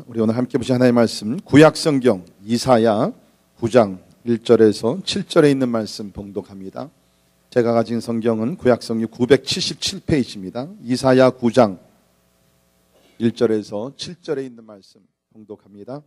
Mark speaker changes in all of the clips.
Speaker 1: 우리 오늘 함께 보신 하나님의 말씀 구약성경 이사야 9장 1절에서 7절에 있는 말씀 봉독합니다. 제가 가진 성경은 구약성경 977페이지입니다. 이사야 9장 1절에서 7절에 있는 말씀 봉독합니다.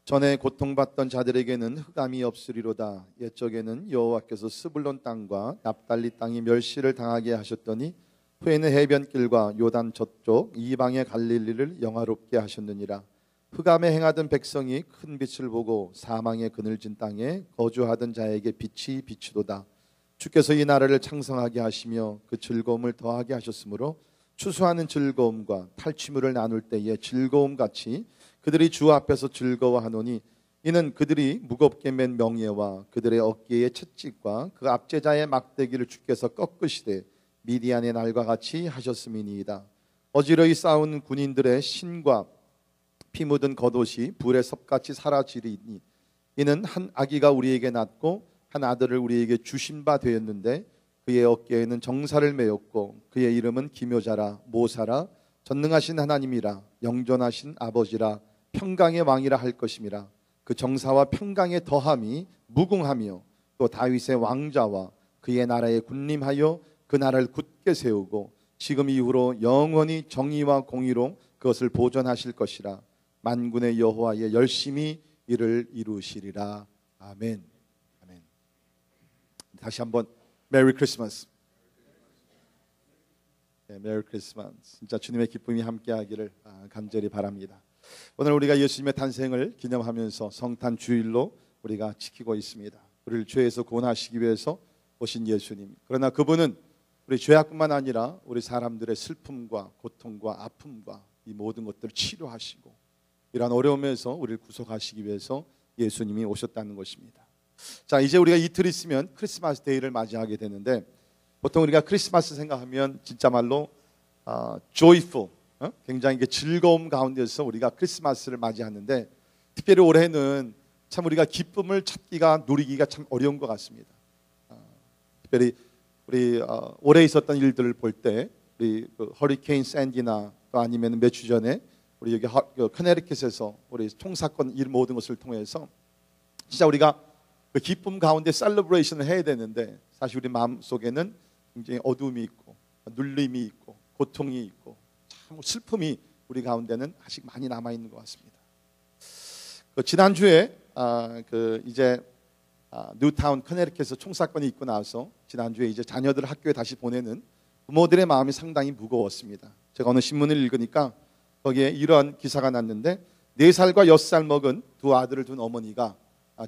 Speaker 1: 전에 고통받던 자들에게는 흑암이 없으리로다. 옛적에는 여호와께서 스불론 땅과 납달리 땅이 멸시를 당하게 하셨더니 후에는 해변길과 요단 저쪽 이방의 갈릴리를 영화롭게 하셨느니라. 흑암에 행하던 백성이 큰 빛을 보고 사망의 그늘진 땅에 거주하던 자에게 빛이 비추도다. 주께서 이 나라를 창성하게 하시며 그 즐거움을 더하게 하셨으므로 추수하는 즐거움과 탈취물을 나눌 때의 즐거움같이 그들이 주 앞에서 즐거워하노니 이는 그들이 무겁게 맨 명예와 그들의 어깨의 채찍과 그 압제자의 막대기를 주께서 꺾으시되 미디안의 날과 같이 하셨음이니이다. 어지러이 싸운 군인들의 신과 피 묻은 겉옷이 불의 섭같이 사라지리니 이는 한 아기가 우리에게 낳고 한 아들을 우리에게 주신 바 되었는데 그의 어깨에는 정사를 메었고 그의 이름은 기묘자라 모사라 전능하신 하나님이라 영존하신 아버지라 평강의 왕이라 할 것임이라. 그 정사와 평강의 더함이 무궁하며 또 다윗의 왕자와 그의 나라에 군림하여 그 나라를 굳게 세우고 지금 이후로 영원히 정의와 공의로 그것을 보존하실 것이라. 만군의 여호와의 열심히 이를 이루시리라. 아멘. 아멘. 다시 한번 메리 크리스마스. 메리 크리스마스. 진짜 주님의 기쁨이 함께하기를 간절히 바랍니다. 오늘 우리가 예수님의 탄생을 기념하면서 성탄 주일로 우리가 지키고 있습니다. 우리를 죄에서 구원하시기 위해서 오신 예수님. 그러나 그분은 우리 죄악뿐만 아니라 우리 사람들의 슬픔과 고통과 아픔과 이 모든 것들을 치료하시고 이러한 어려움에서 우리를 구속하시기 위해서 예수님이 오셨다는 것입니다. 자, 이제 우리가 이틀 있으면 크리스마스 데이를 맞이하게 되는데 보통 우리가 크리스마스 생각하면 진짜 말로 joyful, 굉장히 즐거움 가운데서 우리가 크리스마스를 맞이하는데 특별히 올해는 참 우리가 기쁨을 찾기가 누리기가 참 어려운 것 같습니다. 특별히 우리 올해 있었던 일들을 볼 때 우리 허리케인 샌디나 또 아니면 몇 주 전에 우리 여기 커네리컷에서 우리 총사건 이 모든 것을 통해서 진짜 우리가 그 기쁨 가운데 셀러브레이션을 해야 되는데 사실 우리 마음 속에는 굉장히 어두움이 있고 눌림이 있고 고통이 있고 참 슬픔이 우리 가운데는 아직 많이 남아 있는 것 같습니다. 지난주에 이제 뉴타운 커네리컷에서 총사건이 있고 나서 지난주에 이제 자녀들을 학교에 다시 보내는 부모들의 마음이 상당히 무거웠습니다. 제가 어느 신문을 읽으니까 거기에 이러한 기사가 났는데 4살과 6살 먹은 두 아들을 둔 어머니가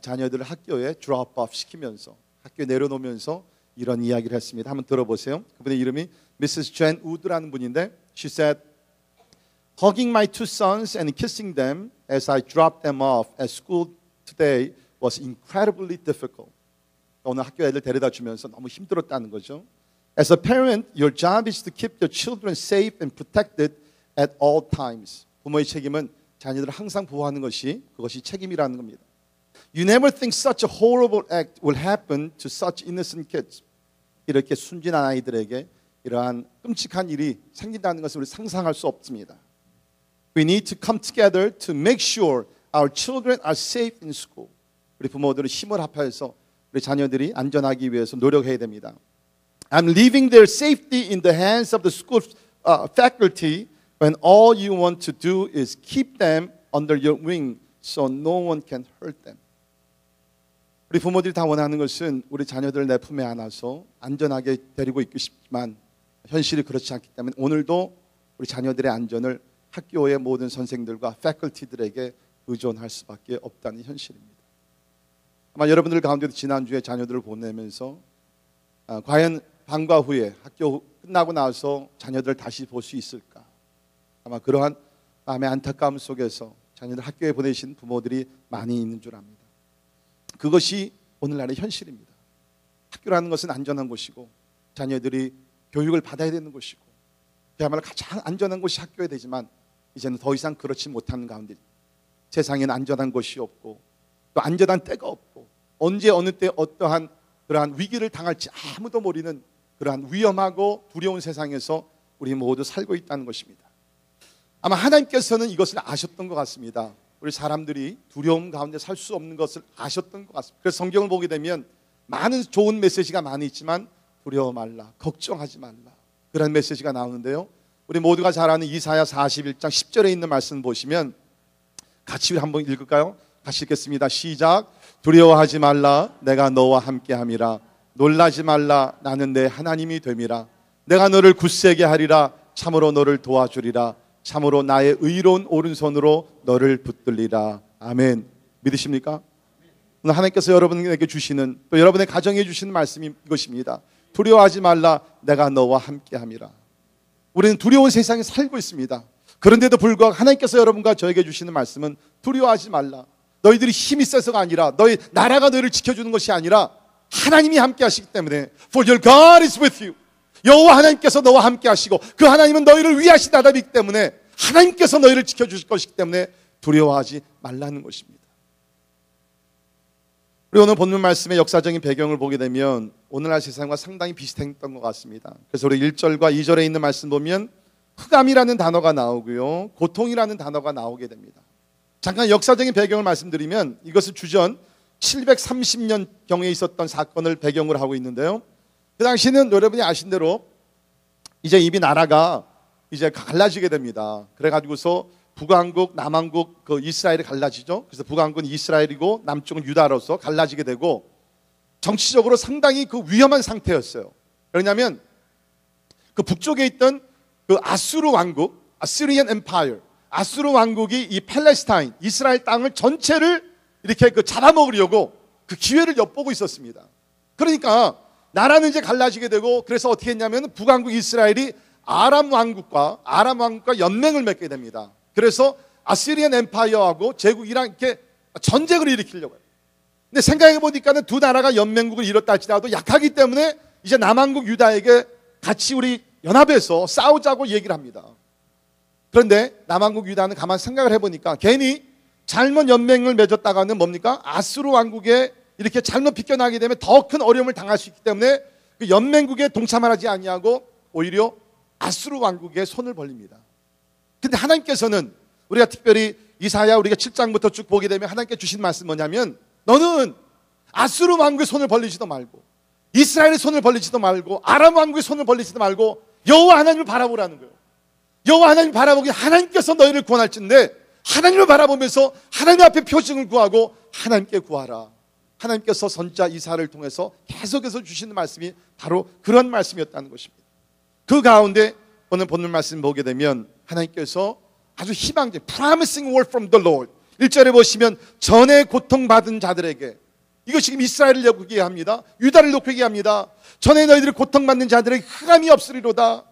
Speaker 1: 자녀들을 학교에 드롭 오프 시키면서 학교에 내려놓으면서 이런 이야기를 했습니다. 한번 들어보세요. 그분의 이름이 Mrs. Jen Wood라는 분인데 She said, Hugging my two sons and kissing them as I dropped them off at school today was incredibly difficult. 오늘 학교 애들 데려다 주면서 너무 힘들었다는 거죠. As a parent, your job is to keep your children safe and protected at all times. 부모의 책임은 자녀들을 항상 보호하는 것이 그것이 책임이라는 겁니다. You never think such a horrible act will happen to such innocent kids. 이렇게 순진한 아이들에게 이러한 끔찍한 일이 생긴다는 것을 우리 상상할 수 없습니다. We need to come together to make sure our children are safe in school. 우리 부모들은 힘을 합해서 우리 자녀들이 안전하기 위해서 노력해야 됩니다. I'm leaving their safety in the hands of the school faculty when all you want to do is keep them under your wing so no one can hurt them. 우리 부모들이 다 원하는 것은 우리 자녀들을 내 품에 안아서 안전하게 데리고 있고 싶지만 현실이 그렇지 않기 때문에 오늘도 우리 자녀들의 안전을 학교의 모든 선생들과 패컬티들에게 의존할 수밖에 없다는 현실입니다. 아마 여러분들 가운데도 지난주에 자녀들을 보내면서 과연 방과 후에 학교 끝나고 나서 자녀들을 다시 볼 수 있을까? 아마 그러한 마음의 안타까움 속에서 자녀들 학교에 보내신 부모들이 많이 있는 줄 압니다. 그것이 오늘날의 현실입니다. 학교라는 것은 안전한 곳이고 자녀들이 교육을 받아야 되는 곳이고 그야말로 가장 안전한 곳이 학교에 되지만 이제는 더 이상 그렇지 못하는 가운데 세상에는 안전한 곳이 없고 또 안전한 때가 없고 언제 어느 때 어떠한 그러한 위기를 당할지 아무도 모르는 그러한 위험하고 두려운 세상에서 우리 모두 살고 있다는 것입니다. 아마 하나님께서는 이것을 아셨던 것 같습니다. 우리 사람들이 두려움 가운데 살 수 없는 것을 아셨던 것 같습니다. 그래서 성경을 보게 되면 많은 좋은 메시지가 많이 있지만 두려워 말라, 걱정하지 말라, 그런 메시지가 나오는데요. 우리 모두가 잘 아는 이사야 41장 10절에 있는 말씀 보시면 같이 한번 읽을까요? 같이 읽겠습니다. 시작. 두려워하지 말라, 내가 너와 함께함이라. 놀라지 말라, 나는 내 하나님이 됨이라. 내가 너를 굳세게 하리라. 참으로 너를 도와주리라. 참으로 나의 의로운 오른손으로 너를 붙들리라. 아멘. 믿으십니까? 오늘 하나님께서 여러분에게 주시는, 또 여러분의 가정에 주시는 말씀이 이것입니다. 두려워하지 말라, 내가 너와 함께함이라. 우리는 두려운 세상에 살고 있습니다. 그런데도 불구하고 하나님께서 여러분과 저에게 주시는 말씀은 두려워하지 말라. 너희들이 힘이 세서가 아니라, 너희 나라가 너희를 지켜주는 것이 아니라 하나님이 함께 하시기 때문에 For your God is with you. 여호와 하나님께서 너와 함께 하시고 그 하나님은 너희를 위하신 나답이기 때문에 하나님께서 너희를 지켜주실 것이기 때문에 두려워하지 말라는 것입니다. 우리 오늘 본문 말씀의 역사적인 배경을 보게 되면 오늘날 세상과 상당히 비슷했던 것 같습니다. 그래서 우리 1절과 2절에 있는 말씀 보면 흑암이라는 단어가 나오고요, 고통이라는 단어가 나오게 됩니다. 잠깐 역사적인 배경을 말씀드리면 이것은 주전 730년경에 있었던 사건을 배경으로 하고 있는데요. 그 당시는 여러분이 아신 대로 이제 이미 나라가 이제 갈라지게 됩니다. 그래가지고서 북왕국, 남왕국, 그 이스라엘이 갈라지죠. 그래서 북왕국은 이스라엘이고 남쪽은 유다로서 갈라지게 되고 정치적으로 상당히 그 위험한 상태였어요. 왜냐하면 그 북쪽에 있던 그 아수르 왕국, 아시리안 엠파이어, 아수르 왕국이 이 팔레스타인, 이스라엘 땅을 전체를 이렇게 그 잡아먹으려고 그 기회를 엿보고 있었습니다. 그러니까 나라는 이제 갈라지게 되고, 그래서 어떻게 했냐면 북왕국 이스라엘이 아람 왕국과 연맹을 맺게 됩니다. 그래서 아시리안 엠파이어하고 제국이랑 이렇게 전쟁을 일으키려고 해요. 근데 생각해 보니까는 두 나라가 연맹국을 이뤘다 할지라도 약하기 때문에 이제 남왕국 유다에게 같이 우리 연합해서 싸우자고 얘기를 합니다. 그런데 남왕국 유다는 가만 생각을 해보니까 괜히 잘못 연맹을 맺었다가는 뭡니까? 아수르 왕국에 이렇게 잘못 비껴나게 되면 더 큰 어려움을 당할 수 있기 때문에 그 연맹국에 동참하지 아니하고 오히려 아수르 왕국에 손을 벌립니다. 근데 하나님께서는 우리가 특별히 이사야 우리가 7장부터 쭉 보게 되면 하나님께 주신 말씀 뭐냐면 너는 아수르 왕국의 손을 벌리지도 말고 이스라엘의 손을 벌리지도 말고 아람 왕국의 손을 벌리지도 말고 여호와 하나님을 바라보라는 거예요. 여호와 하나님을 바라보기 하나님께서 너희를 구원할진데 하나님을 바라보면서 하나님 앞에 표징을 구하고 하나님께 구하라. 하나님께서 선자 이사야를 통해서 계속해서 주시는 말씀이 바로 그런 말씀이었다는 것입니다. 그 가운데 오늘 본문 말씀 보게 되면 하나님께서 아주 희망적 promising word from the Lord 1절에 보시면 전에 고통받은 자들에게, 이거 지금 이스라엘을 놓고 얘기합니다. 유다를 놓고 얘기합니다. 전에 너희들이 고통받는 자들에게 흑암이 없으리로다.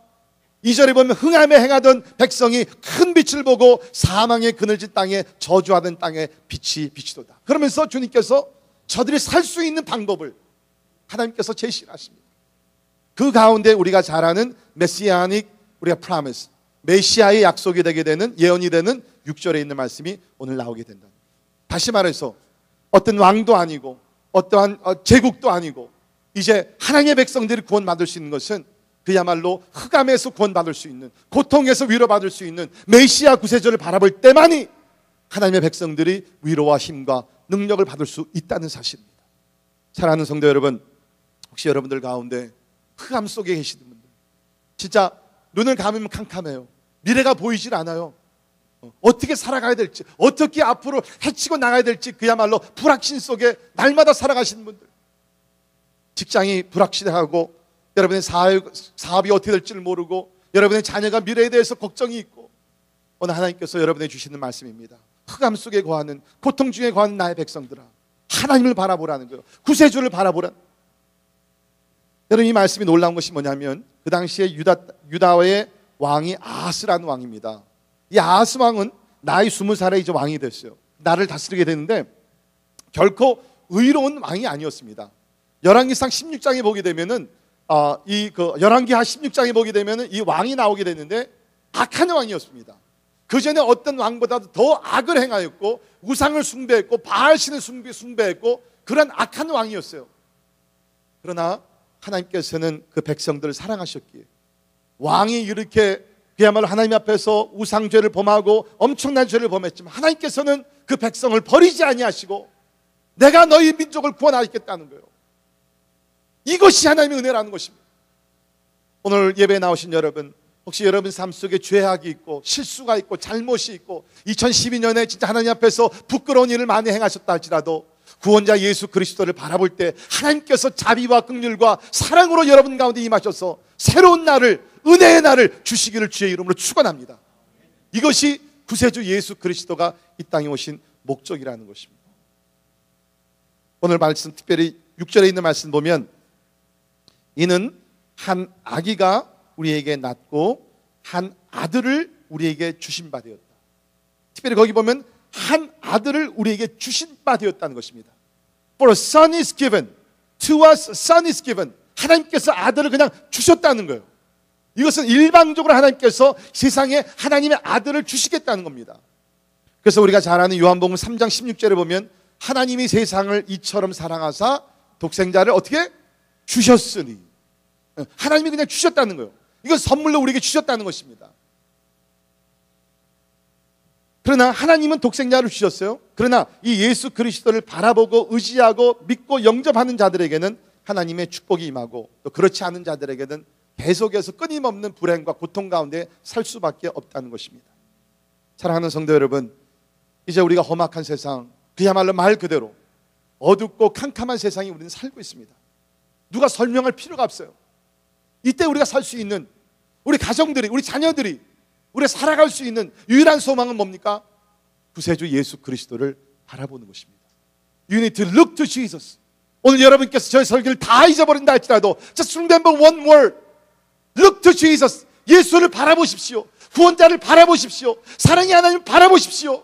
Speaker 1: 2절에 보면 흑암에 행하던 백성이 큰 빛을 보고 사망의 그늘진 땅에 저주하던 땅에 빛이 비치도다. 그러면서 주님께서 저들이 살 수 있는 방법을 하나님께서 제시를 하십니다. 그 가운데 우리가 잘 아는 메시아닉 우리가 프라미스, 메시아의 약속이 되게 되는, 예언이 되는 6절에 있는 말씀이 오늘 나오게 된다. 다시 말해서 어떤 왕도 아니고 어떠한 제국도 아니고 이제 하나님의 백성들이 구원받을 수 있는 것은 그야말로 흑암에서 구원받을 수 있는, 고통에서 위로받을 수 있는 메시아 구세주를 바라볼 때만이 하나님의 백성들이 위로와 힘과 능력을 받을 수 있다는 사실입니다. 사랑하는 성도 여러분, 혹시 여러분들 가운데 흑암 속에 계시는 분들, 진짜 눈을 감으면 캄캄해요. 미래가 보이질 않아요. 어떻게 살아가야 될지, 어떻게 앞으로 헤치고 나가야 될지 그야말로 불확신 속에 날마다 살아가시는 분들, 직장이 불확실하고 여러분의 사업이 어떻게 될지를 모르고 여러분의 자녀가 미래에 대해서 걱정이 있고, 오늘 하나님께서 여러분에게 주시는 말씀입니다. 흑암 속에 거하는, 고통 중에 거하는 나의 백성들아, 하나님을 바라보라는 거예요. 구세주를 바라보라. 여러분, 이 말씀이 놀라운 것이 뭐냐면 그 당시에 유다의 왕이 아하스라는 왕입니다. 이 아하스 왕은 나이 20살에 이제 왕이 됐어요. 나를 다스리게 되는데 결코 의로운 왕이 아니었습니다. 열왕기상 16장에 보게 되면은 열왕기하 16장에 보게 되면은 이 왕이 나오게 되는데 악한 왕이었습니다. 그 전에 어떤 왕보다도 더 악을 행하였고 우상을 숭배했고 바알신을 숭배했고 그런 악한 왕이었어요. 그러나 하나님께서는 그 백성들을 사랑하셨기에 왕이 이렇게 그야말로 하나님 앞에서 우상죄를 범하고 엄청난 죄를 범했지만 하나님께서는 그 백성을 버리지 아니하시고 내가 너희 민족을 구원하겠다는 거예요. 이것이 하나님의 은혜라는 것입니다. 오늘 예배에 나오신 여러분, 혹시 여러분 삶 속에 죄악이 있고 실수가 있고 잘못이 있고 2012년에 진짜 하나님 앞에서 부끄러운 일을 많이 행하셨다 할지라도 구원자 예수 그리스도를 바라볼 때 하나님께서 자비와 긍휼과 사랑으로 여러분 가운데 임하셔서 새로운 날을, 은혜의 날을 주시기를 주의 이름으로 축원합니다. 이것이 구세주 예수 그리스도가 이 땅에 오신 목적이라는 것입니다. 오늘 말씀, 특별히 6절에 있는 말씀 보면 이는 한 아기가 우리에게 낳고 한 아들을 우리에게 주신 바 되었다. 특별히 거기 보면 한 아들을 우리에게 주신 바 되었다는 것입니다. For a son is given, to us a son is given. 하나님께서 아들을 그냥 주셨다는 거예요. 이것은 일방적으로 하나님께서 세상에 하나님의 아들을 주시겠다는 겁니다. 그래서 우리가 잘 아는 요한복음 3장 16절에 보면 하나님이 세상을 이처럼 사랑하사 독생자를 어떻게? 주셨으니. 하나님이 그냥 주셨다는 거예요. 이건 선물로 우리에게 주셨다는 것입니다. 그러나 하나님은 독생자를 주셨어요. 그러나 이 예수 그리스도를 바라보고 의지하고 믿고 영접하는 자들에게는 하나님의 축복이 임하고 또 그렇지 않은 자들에게는 계속해서 끊임없는 불행과 고통 가운데 살 수밖에 없다는 것입니다. 사랑하는 성도 여러분, 이제 우리가 험악한 세상, 그야말로 말 그대로 어둡고 캄캄한 세상에 우리는 살고 있습니다. 누가 설명할 필요가 없어요. 이때 우리가 살 수 있는, 우리 가정들이, 우리 자녀들이 우리가 살아갈 수 있는 유일한 소망은 뭡니까? 구세주 예수 그리스도를 바라보는 것입니다. You need to look to Jesus. 오늘 여러분께서 저의 설교를 다 잊어버린다 할지라도 just remember one word. Look to Jesus. 예수를 바라보십시오. 구원자를 바라보십시오. 사랑의 하나님을 바라보십시오.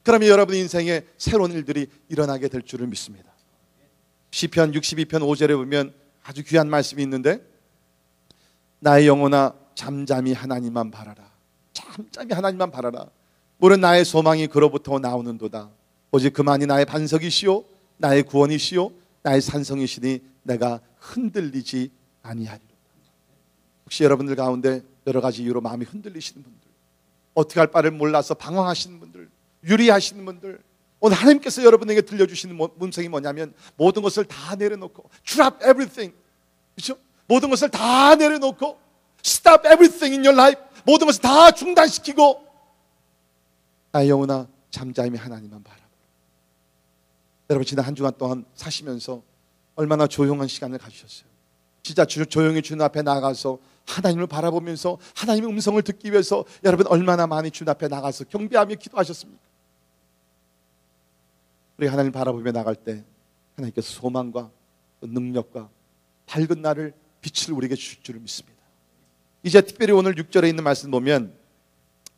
Speaker 1: 그러면 여러분의 인생에 새로운 일들이 일어나게 될 줄을 믿습니다. 시편 62편 5절에 보면 아주 귀한 말씀이 있는데 나의 영혼아 잠잠히 하나님만 바라라. 잠잠히 하나님만 바라라. 모든 나의 소망이 그로부터 나오는도다. 오직 그만이 나의 반석이시오 나의 구원이시오 나의 산성이시니 내가 흔들리지 아니하리로다. 혹시 여러분들 가운데 여러 가지 이유로 마음이 흔들리시는 분들, 어떻게 할 바를 몰라서 방황하시는 분들, 유리하시는 분들, 오늘 하나님께서 여러분에게 들려주시는 음성이 뭐냐면 모든 것을 다 내려놓고 drop everything, 그렇죠? 모든 것을 다 내려놓고 stop everything in your life, 모든 것을 다 중단시키고 나의 영혼아 잠잠히 하나님만 바라보라. 여러분 지난 한 주간 동안 사시면서 얼마나 조용한 시간을 가지셨어요? 진짜 조용히 주님 앞에 나가서 하나님을 바라보면서 하나님의 음성을 듣기 위해서 여러분 얼마나 많이 주님 앞에 나가서 경배하며 기도하셨습니까? 우리가 하나님을 바라보며 나갈 때 하나님께서 소망과 능력과 밝은 날을 빛을 우리에게 주실 줄을 믿습니다. 이제 특별히 오늘 6절에 있는 말씀 보면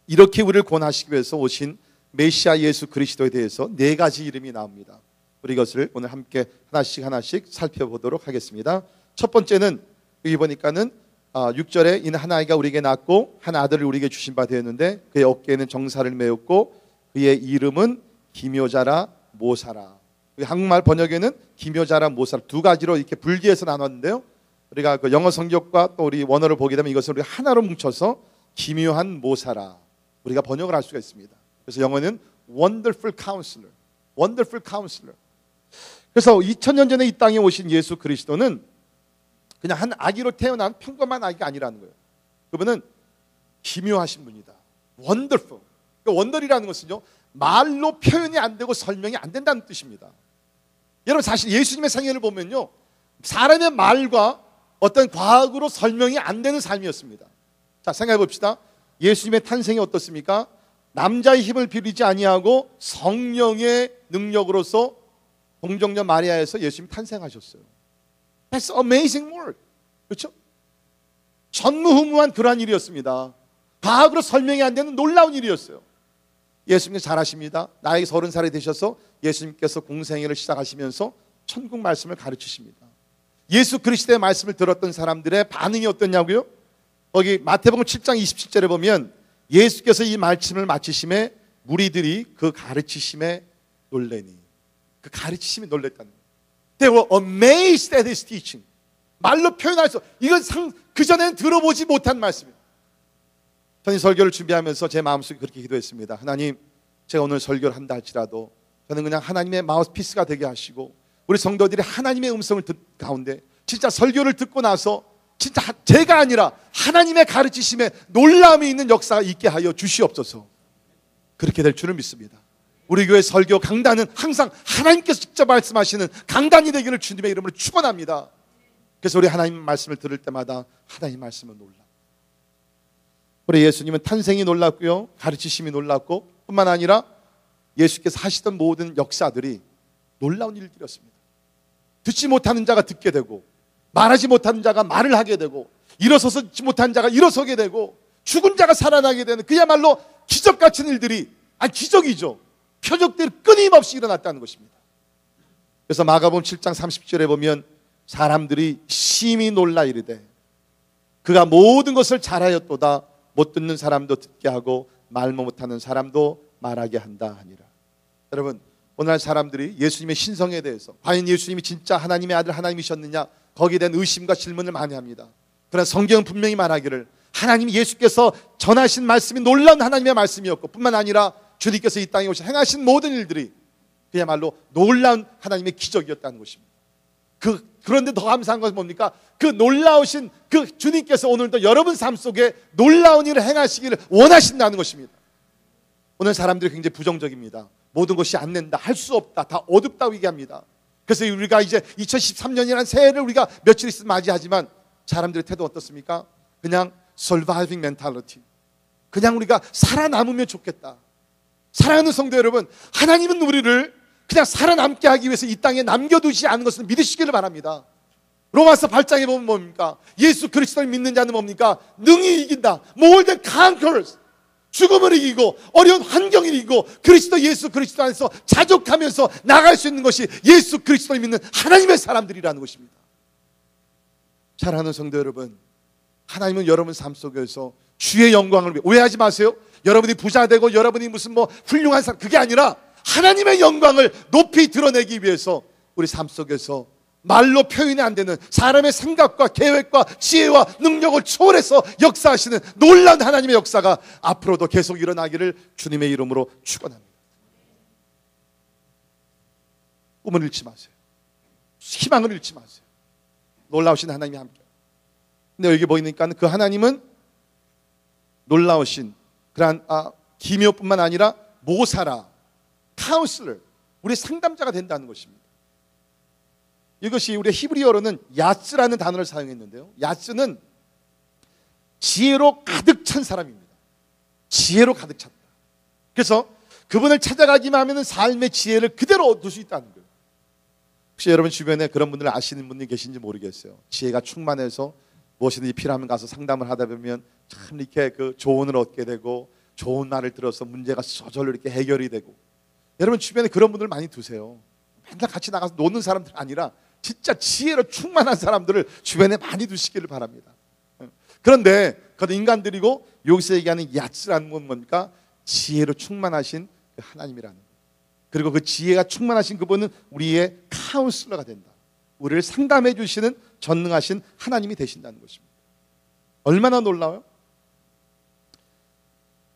Speaker 1: 이렇게 우리를 구원하시기 위해서 오신 메시아 예수 그리스도에 대해서 4가지 이름이 나옵니다. 우리 이것을 오늘 함께 하나씩 살펴보도록 하겠습니다. 첫 번째는 여기 보니까는 6절에 이는 한 아이가 우리에게 낳고 한 아들을 우리에게 주신 바 되었는데 그의 어깨에는 정사를 메었고 그의 이름은 기묘자라 모사라. 한국말 번역에는 기묘자라 모사라 2가지로 이렇게 분리해서 나눴는데요. 우리가 그 영어 성경과 또 우리 원어를 보게 되면 이것을 우리가 하나로 뭉쳐서 기묘한 모사라 우리가 번역을 할 수가 있습니다. 그래서 영어는 Wonderful Counselor, Wonderful Counselor. 그래서 2000년 전에 이 땅에 오신 예수 그리스도는 그냥 한 아기로 태어난 평범한 아기가 아니라는 거예요. 그분은 기묘하신 분이다. Wonderful. 그러니까 원더리라는 것은요 말로 표현이 안 되고 설명이 안 된다는 뜻입니다. 여러분 사실 예수님의 생애를 보면요 사람의 말과 어떤 과학으로 설명이 안 되는 삶이었습니다. 자 생각해 봅시다. 예수님의 탄생이 어떻습니까? 남자의 힘을 빌리지 아니하고 성령의 능력으로서 동정녀 마리아에서 예수님이 탄생하셨어요. That's amazing word. 그렇죠? 전무후무한 그러한 일이었습니다. 과학으로 설명이 안 되는 놀라운 일이었어요. 예수님께서 잘하십니다. 나이 30살이 되셔서 예수님께서 공생애를 시작하시면서 천국 말씀을 가르치십니다. 예수 그리스도의 말씀을 들었던 사람들의 반응이 어떻냐고요? 거기 마태복음 7장 27절에 보면 예수께서 이 말씀을 마치심에 무리들이 그 가르치심에 놀래니, 그 가르치심에 놀랬다는 거예요. They were amazed at his teaching. 말로 표현할 수, 이건 그전에는 들어보지 못한 말씀이에요. 저는 설교를 준비하면서 제 마음속에 그렇게 기도했습니다. 하나님, 제가 오늘 설교를 한다 할지라도 저는 그냥 하나님의 마우스피스가 되게 하시고 우리 성도들이 하나님의 음성을 듣 가운데 진짜 설교를 듣고 나서 진짜 제가 아니라 하나님의 가르치심에 놀라움이 있는 역사가 있게 하여 주시옵소서. 그렇게 될 줄을 믿습니다. 우리 교회 설교 강단은 항상 하나님께서 직접 말씀하시는 강단이 되기를 주님의 이름으로 축원합니다. 그래서 우리 하나님 말씀을 들을 때마다 하나님 말씀은 놀라. 우리 예수님은 탄생이 놀랍고요, 가르치심이 놀랍고 뿐만 아니라 예수께서 하시던 모든 역사들이 놀라운 일들이었습니다. 듣지 못하는 자가 듣게 되고, 말하지 못하는 자가 말을 하게 되고, 일어서지 못한 자가 일어서게 되고, 죽은 자가 살아나게 되는 그야말로 기적 같은 일들이, 기적이죠. 표적들이 끊임없이 일어났다는 것입니다. 그래서 마가복음 7장 30절에 보면 사람들이 심히 놀라 이르되 그가 모든 것을 잘하였도다. 못 듣는 사람도 듣게 하고 말 못하는 사람도 말하게 한다 하니라. 여러분, 오늘날 사람들이 예수님의 신성에 대해서 과연 예수님이 진짜 하나님의 아들 하나님이셨느냐, 거기에 대한 의심과 질문을 많이 합니다. 그러나 성경은 분명히 말하기를 하나님 예수께서 전하신 말씀이 놀라운 하나님의 말씀이었고 뿐만 아니라 주님께서 이 땅에 오셔 행하신 모든 일들이 그야말로 놀라운 하나님의 기적이었다는 것입니다. 그런데 더 감사한 것은 뭡니까? 그 놀라우신 그 주님께서 오늘도 여러분 삶 속에 놀라운 일을 행하시기를 원하신다는 것입니다. 오늘 사람들이 굉장히 부정적입니다. 모든 것이 안 된다, 할 수 없다, 다 어둡다고 얘기합니다. 그래서 우리가 이제 2013년이라는 새해를 우리가 며칠 있으면 맞이하지만 사람들의 태도 어떻습니까? 그냥 surviving mentality, 그냥 우리가 살아남으면 좋겠다. 사랑하는 성도 여러분, 하나님은 우리를 그냥 살아남게 하기 위해서 이 땅에 남겨두지 않은 것을 믿으시기를 바랍니다. 로마서 8장에 보면 뭡니까? 예수 그리스도를 믿는 자는 뭡니까? 능히 이긴다. More than conquerors. 죽음을 이기고 어려운 환경을 이기고 예수 그리스도 안에서 자족하면서 나갈 수 있는 것이 예수 그리스도를 믿는 하나님의 사람들이라는 것입니다. 사랑하는 성도 여러분, 하나님은 여러분 삶 속에서 주의 영광을 위해, 오해하지 마세요. 여러분이 부자 되고 여러분이 무슨 훌륭한 사람, 그게 아니라 하나님의 영광을 높이 드러내기 위해서 우리 삶 속에서 말로 표현이 안 되는 사람의 생각과 계획과 지혜와 능력을 초월해서 역사하시는 놀라운 하나님의 역사가 앞으로도 계속 일어나기를 주님의 이름으로 축원합니다. 꿈을 잃지 마세요. 희망을 잃지 마세요. 놀라우신 하나님이 함께. 근데 여기 보이니까 그 하나님은 놀라우신 그러한 기묘뿐만 아니라 모사라, 카운슬러, 우리 상담자가 된다는 것입니다. 이것이 우리 히브리어로는 야스라는 단어를 사용했는데요, 야스는 지혜로 가득 찬 사람입니다. 지혜로 가득 찼다. 그래서 그분을 찾아가기만 하면 삶의 지혜를 그대로 얻을 수 있다는 거예요. 혹시 여러분 주변에 그런 분들 아시는 분이 계신지 모르겠어요. 지혜가 충만해서 무엇이든지 필요하면 가서 상담을 하다 보면 참 이렇게 그 조언을 얻게 되고 좋은 말을 들어서 문제가 저절로 이렇게 해결이 되고. 여러분 주변에 그런 분들 많이 두세요. 맨날 같이 나가서 노는 사람들 아니라 진짜 지혜로 충만한 사람들을 주변에 많이 두시기를 바랍니다. 그런데 그것도 인간들이고 여기서 얘기하는 야츠라는 건 뭡니까? 지혜로 충만하신 그 하나님이라는 거예요. 그리고 그 지혜가 충만하신 그분은 우리의 카운슬러가 된다. 우리를 상담해 주시는 전능하신 하나님이 되신다는 것입니다. 얼마나 놀라워요?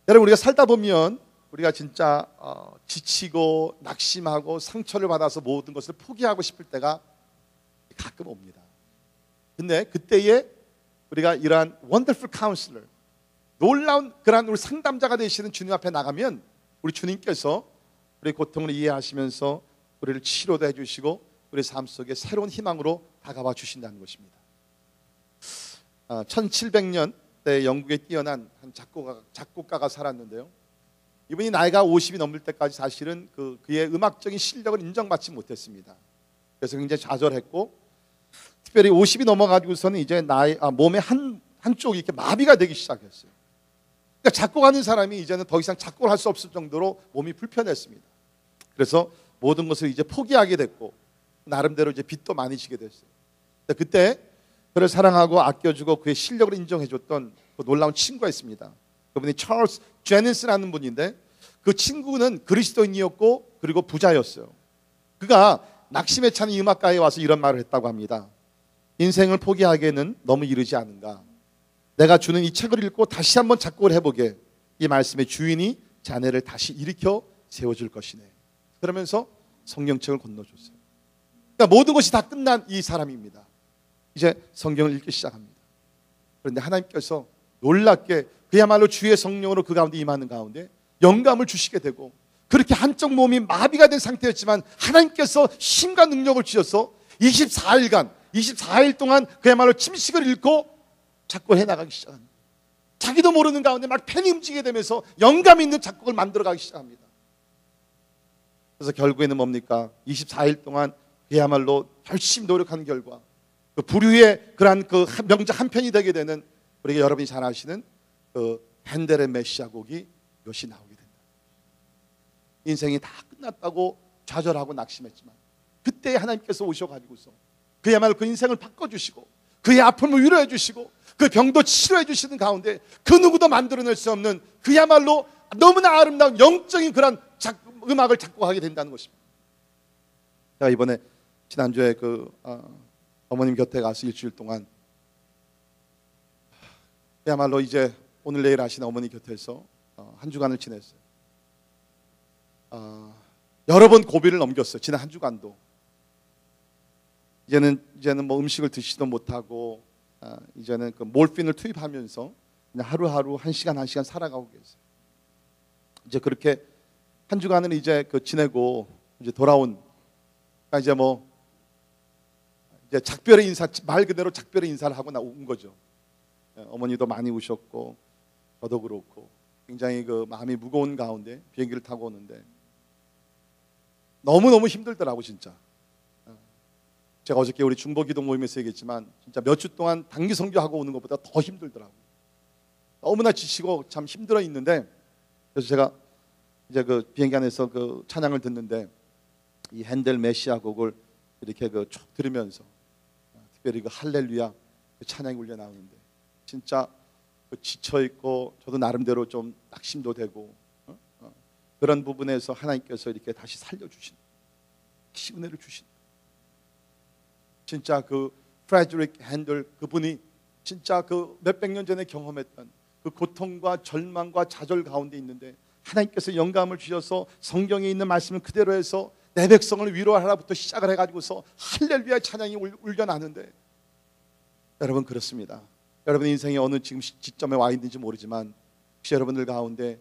Speaker 1: 여러분, 우리가 살다 보면 우리가 진짜 지치고 낙심하고 상처를 받아서 모든 것을 포기하고 싶을 때가 가끔 옵니다. 근데 그때에 우리가 이러한 원더풀 카운슬러, 놀라운 그러한 우리 상담자가 되시는 주님 앞에 나가면 우리 주님께서 우리 고통을 이해하시면서 우리를 치료도 해주시고 우리 삶 속에 새로운 희망으로 다가와 주신다는 것입니다. 1700년대 영국에 뛰어난 한 작곡가가 살았는데요, 이분이 나이가 50이 넘을 때까지 사실은 그의 음악적인 실력을 인정받지 못했습니다. 그래서 굉장히 좌절했고, 특별히 50이 넘어가지고서는 이제 몸의 한쪽이 이렇게 마비가 되기 시작했어요. 그러니까 작곡하는 사람이 이제는 더 이상 작곡을 할 수 없을 정도로 몸이 불편했습니다. 그래서 모든 것을 이제 포기하게 됐고 나름대로 이제 빚도 많이 지게 됐어요. 그때 그를 사랑하고 아껴주고 그의 실력을 인정해줬던 그 놀라운 친구가 있습니다. 그분이 찰스 제니스라는 분인데, 그 친구는 그리스도인이었고 그리고 부자였어요. 그가 낙심에 찬 이 음악가에 와서 이런 말을 했다고 합니다. 인생을 포기하기에는 너무 이르지 않은가? 내가 주는 이 책을 읽고 다시 한번 작곡을 해보게. 이 말씀의 주인이 자네를 다시 일으켜 세워줄 것이네. 그러면서 성경책을 건너줬어요. 그러니까 모든 것이 다 끝난 이 사람입니다. 이제 성경을 읽기 시작합니다. 그런데 하나님께서 놀랍게 그야말로 주의 성령으로 그 가운데 임하는 가운데 영감을 주시게 되고, 그렇게 한쪽 몸이 마비가 된 상태였지만 하나님께서 힘과 능력을 주셔서 24일 동안 그야말로 침식을 잃고 작곡을 해나가기 시작합니다. 자기도 모르는 가운데 막 펜이 움직이게 되면서 영감 있는 작곡을 만들어가기 시작합니다. 그래서 결국에는 뭡니까? 24일 동안 그야말로 열심히 노력한 결과 그 부류의 그러한 그 명작 한 편이 되게 되는, 우리가 여러분이 잘 아시는 그 핸델의 메시아 곡이 이것이 나오게 된다. 인생이 다 끝났다고 좌절하고 낙심했지만 그때 하나님께서 오셔가지고서 그야말로 그 인생을 바꿔주시고 그의 아픔을 위로해 주시고 그 병도 치료해 주시는 가운데 그 누구도 만들어낼 수 없는 그야말로 너무나 아름다운 영적인 그런 음악을 작곡하게 된다는 것입니다. 제가 이번에 지난주에 어머님 곁에 가서 일주일 동안 그야말로 이제 오늘 내일 하시는 어머니 곁에서 한 주간을 지냈어요. 여러 번 고비를 넘겼어요. 지난 한 주간도. 이제는 뭐 음식을 드시지도 못하고 이제는 그 몰핀을 투입하면서 그냥 하루하루 한 시간 살아가고 계세요. 이제 그렇게 한 주간을 이제 지내고 이제 돌아온, 이제 뭐 이제 작별의 인사, 말 그대로 작별의 인사를 하고 온 거죠. 어머니도 많이 우셨고 저도 그렇고 굉장히 그 마음이 무거운 가운데 비행기를 타고 오는데 너무너무 힘들더라고 진짜. 제가 어저께 우리 중보기도 모임에서 얘기했지만 진짜 몇 주 동안 단기 선교하고 오는 것보다 더 힘들더라고. 너무나 지치고 참 힘들어 있는데, 그래서 제가 이제 그 비행기 안에서 그 찬양을 듣는데 이 핸델 메시아 곡을 이렇게 쭉 들으면서 특별히 그 할렐루야 그 찬양이 울려 나오는데 진짜 지쳐 있고 저도 나름대로 좀 낙심도 되고 그런 부분에서 하나님께서 이렇게 다시 살려주신, 다시 은혜를 주신, 진짜 그 프레드릭 핸들 그분이 진짜 그 몇백 년 전에 경험했던 그 고통과 절망과 좌절 가운데 있는데 하나님께서 영감을 주셔서 성경에 있는 말씀을 그대로 해서 내 백성을 위로하라부터 시작을 해가지고서 할렐루야 찬양이 울려나는데, 여러분 그렇습니다. 여러분 인생이 어느 지금 시점에 와 있는지 모르지만 혹시 여러분들 가운데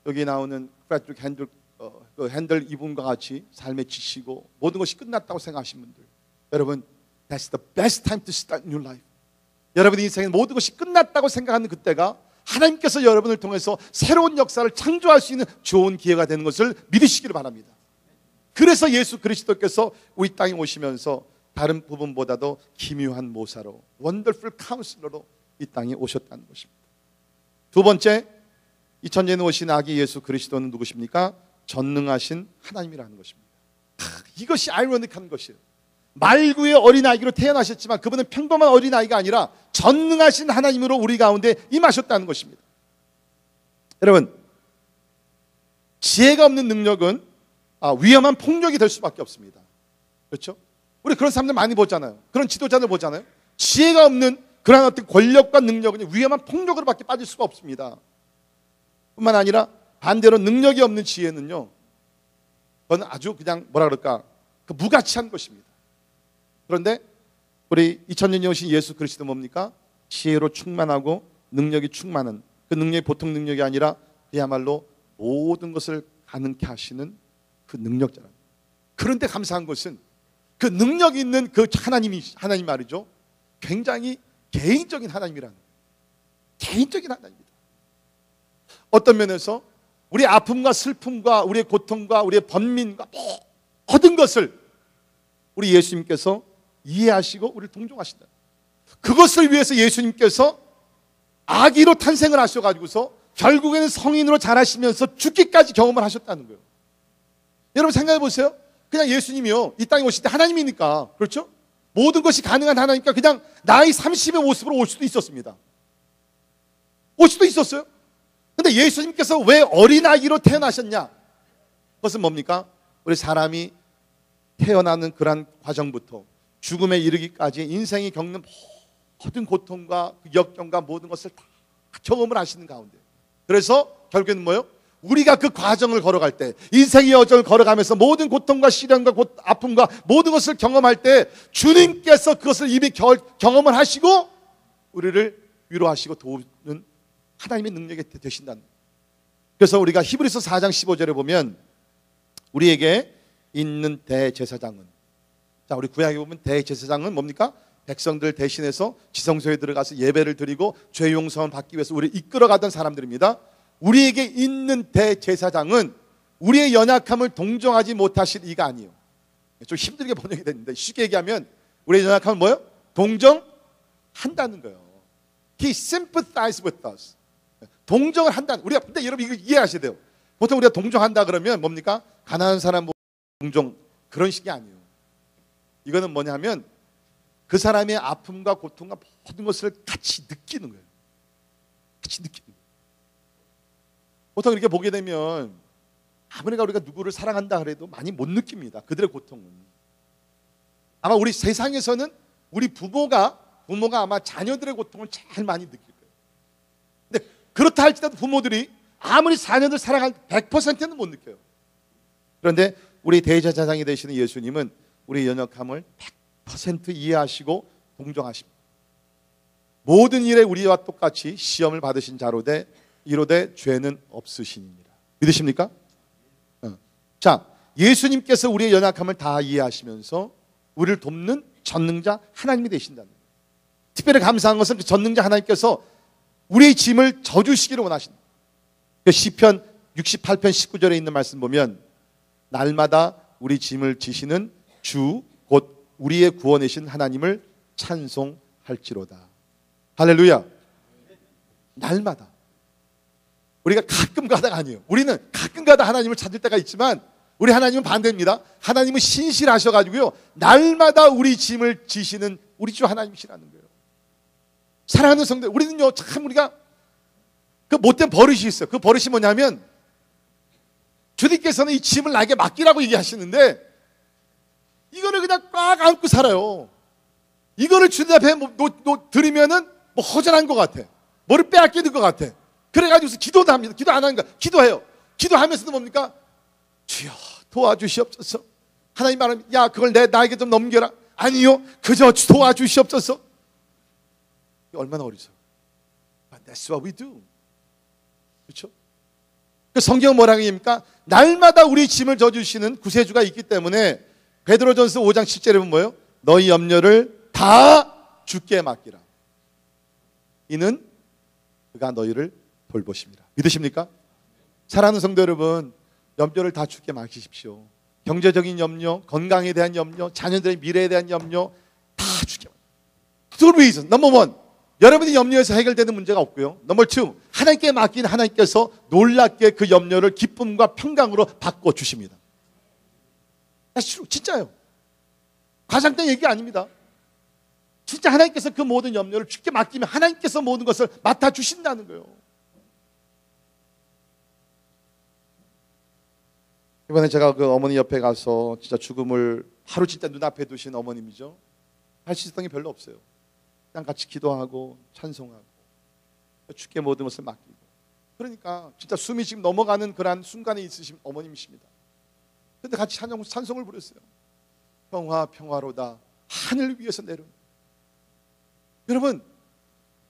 Speaker 1: 여기 나오는 프레드릭 핸들 이분과 같이 삶에 지치고 모든 것이 끝났다고 생각하신 분들, 여러분 that's the best time to start new life. 여러분 인생의 모든 것이 끝났다고 생각하는 그때가 하나님께서 여러분을 통해서 새로운 역사를 창조할 수 있는 좋은 기회가 되는 것을 믿으시기를 바랍니다. 그래서 예수 그리스도께서 우리 땅에 오시면서 다른 부분보다도 기묘한 모사로, 원더풀 카운슬러로 이 땅에 오셨다는 것입니다. 두 번째, 2000년에 오신 아기 예수 그리스도는 누구십니까? 전능하신 하나님이라는 것입니다. 이것이 아이러니한 것이에요. 말구의 어린아이로 태어나셨지만 그분은 평범한 어린아이가 아니라 전능하신 하나님으로 우리 가운데 임하셨다는 것입니다. 여러분, 지혜가 없는 능력은 위험한 폭력이 될 수밖에 없습니다. 그렇죠? 우리 그런 사람들 많이 보잖아요. 그런 지도자들 보잖아요. 지혜가 없는 그런 어떤 권력과 능력은 위험한 폭력으로밖에 빠질 수가 없습니다. 뿐만 아니라 반대로 능력이 없는 지혜는요, 그건 아주 그냥 그 무가치한 것입니다. 그런데 우리 2000년에 오신 예수 그리스도 뭡니까? 지혜로 충만하고 능력이 충만한, 그 능력이 보통 능력이 아니라 그야말로 모든 것을 가능케 하시는 그 능력자랍니다. 그런데 감사한 것은 그 능력 있는 그 하나님 말이죠, 굉장히 개인적인 하나님이라는, 개인적인 하나님입니다. 어떤 면에서 우리의 아픔과 슬픔과 우리의 고통과 우리의 번민과 모든 것을 우리 예수님께서 이해하시고 우리를 동정하신다. 그것을 위해서 예수님께서 아기로 탄생을 하셔가지고서 결국에는 성인으로 자라시면서 죽기까지 경험을 하셨다는 거예요. 여러분 생각해 보세요. 그냥 예수님이요, 이 땅에 오실 때 하나님이니까, 그렇죠? 모든 것이 가능한 하나니까 그냥 나이 30의 모습으로 올 수도 있었습니다. 올 수도 있었어요. 근데 예수님께서 왜 어린아기로 태어나셨냐? 그것은 뭡니까? 우리 사람이 태어나는 그러한 과정부터 죽음에 이르기까지 인생이 겪는 모든 고통과 그 역경과 모든 것을 다 경험을 하시는 가운데, 그래서 결국에는 뭐예요? 우리가 그 과정을 걸어갈 때, 인생의 여정을 걸어가면서 모든 고통과 시련과 아픔과 모든 것을 경험할 때 주님께서 그것을 이미 경험을 하시고 우리를 위로하시고 도우는 하나님의 능력이 되신다는 거예요. 그래서 우리가 히브리서 4장 15절에 보면 우리에게 있는 대제사장은, 자, 우리 구약에 보면 대제사장은 뭡니까? 백성들 대신해서 지성소에 들어가서 예배를 드리고 죄 용서를 받기 위해서 우리를 이끌어가던 사람들입니다. 우리에게 있는 대제사장은 우리의 연약함을 동정하지 못하실 이가 아니에요. 좀 힘들게 번역이 됐는데 쉽게 얘기하면 우리의 연약함은 뭐예요? 동정한다는 거예요. He sympathizes with us. 동정을 한다는, 우리가, 근데 여러분 이거 이해하셔야 돼요. 보통 우리가 동정한다 그러면 뭡니까? 가난한 사람 동정, 그런 식이 아니에요. 이거는 뭐냐면 그 사람의 아픔과 고통과 모든 것을 같이 느끼는 거예요. 같이 느끼는 거예요. 보통 이렇게 보게 되면 아무리 우리가 누구를 사랑한다 그래도 많이 못 느낍니다. 그들의 고통은. 아마 우리 세상에서는 우리 부모가 아마 자녀들의 고통을 제일 많이 느낄 거예요. 근데 그렇다 할지라도 부모들이 아무리 자녀들 사랑할 100%는 못 느껴요. 그런데 우리 대제사장이 되시는 예수님은 우리의 연약함을 100% 이해하시고 동정하십니다. 모든 일에 우리와 똑같이 시험을 받으신 자로되 이로되 죄는 없으시니라. 믿으십니까? 자, 예수님께서 우리의 연약함을 다 이해하시면서 우리를 돕는 전능자 하나님이 되신다는 거예요. 특별히 감사한 것은 그 전능자 하나님께서 우리의 짐을 져주시기를 원하신다. 시편 68편 19절에 있는 말씀 보면 날마다 우리 짐을 지시는 주 곧 우리의 구원이신 하나님을 찬송할지로다. 할렐루야. 날마다. 우리가 가끔 가다가 아니에요. 우리는 가끔 가다 하나님을 찾을 때가 있지만 우리 하나님은 반대입니다. 하나님은 신실하셔가지고요, 날마다 우리 짐을 지시는 우리 주 하나님이시라는 거예요. 사랑하는 성도, 우리는요 참 우리가 그 못된 버릇이 있어요. 그 버릇이 뭐냐면 주님께서는 이 짐을 나에게 맡기라고 얘기하시는데 이거를 그냥 꽉 안고 살아요. 이거를 주님 앞에 드리면은 뭐 허전한 것 같아. 뭐를 빼앗기는 것 같아. 그래가지고 기도도 합니다. 기도 안 하는 거야. 기도해요. 기도하면서도 뭡니까? 주여 도와주시옵소서. 하나님 말하면 야 그걸 나에게 좀 넘겨라. 아니요, 그저 도와주시옵소서. 얼마나 어리석어. But that's what we do. 그렇죠? 그 성경은 뭐라고 합니까? 날마다 우리 짐을 져주시는 구세주가 있기 때문에 베드로전서 5장 7절에 보면 뭐예요? 너희 염려를 다 주께 맡기라. 이는 그가 너희를 돌보십니다. 믿으십니까? 사랑하는 성도 여러분, 염려를 다 주께 맡기십시오. 경제적인 염려, 건강에 대한 염려, 자녀들의 미래에 대한 염려 다 주께 맡기십시오. 넘버 원, 여러분이 염려해서 해결되는 문제가 없고요. 넘버 투, 하나님께 맡긴 하나님께서 놀랍게 그 염려를 기쁨과 평강으로 바꿔주십니다. 진짜요. 과장된 얘기가 아닙니다. 진짜 하나님께서 그 모든 염려를 주께 맡기면 하나님께서 모든 것을 맡아주신다는 거예요. 이번에 제가 그 어머니 옆에 가서 진짜 죽음을 하루 진짜 눈앞에 두신 어머님이죠. 할 수 있었던 게 별로 없어요. 그냥 같이 기도하고 찬송하고 주께 모든 것을 맡기고, 그러니까 진짜 숨이 지금 넘어가는 그러한 순간에 있으신 어머님이십니다. 그런데 같이 찬송을 부렸어요. 평화로다 하늘 위에서 내려온. 여러분,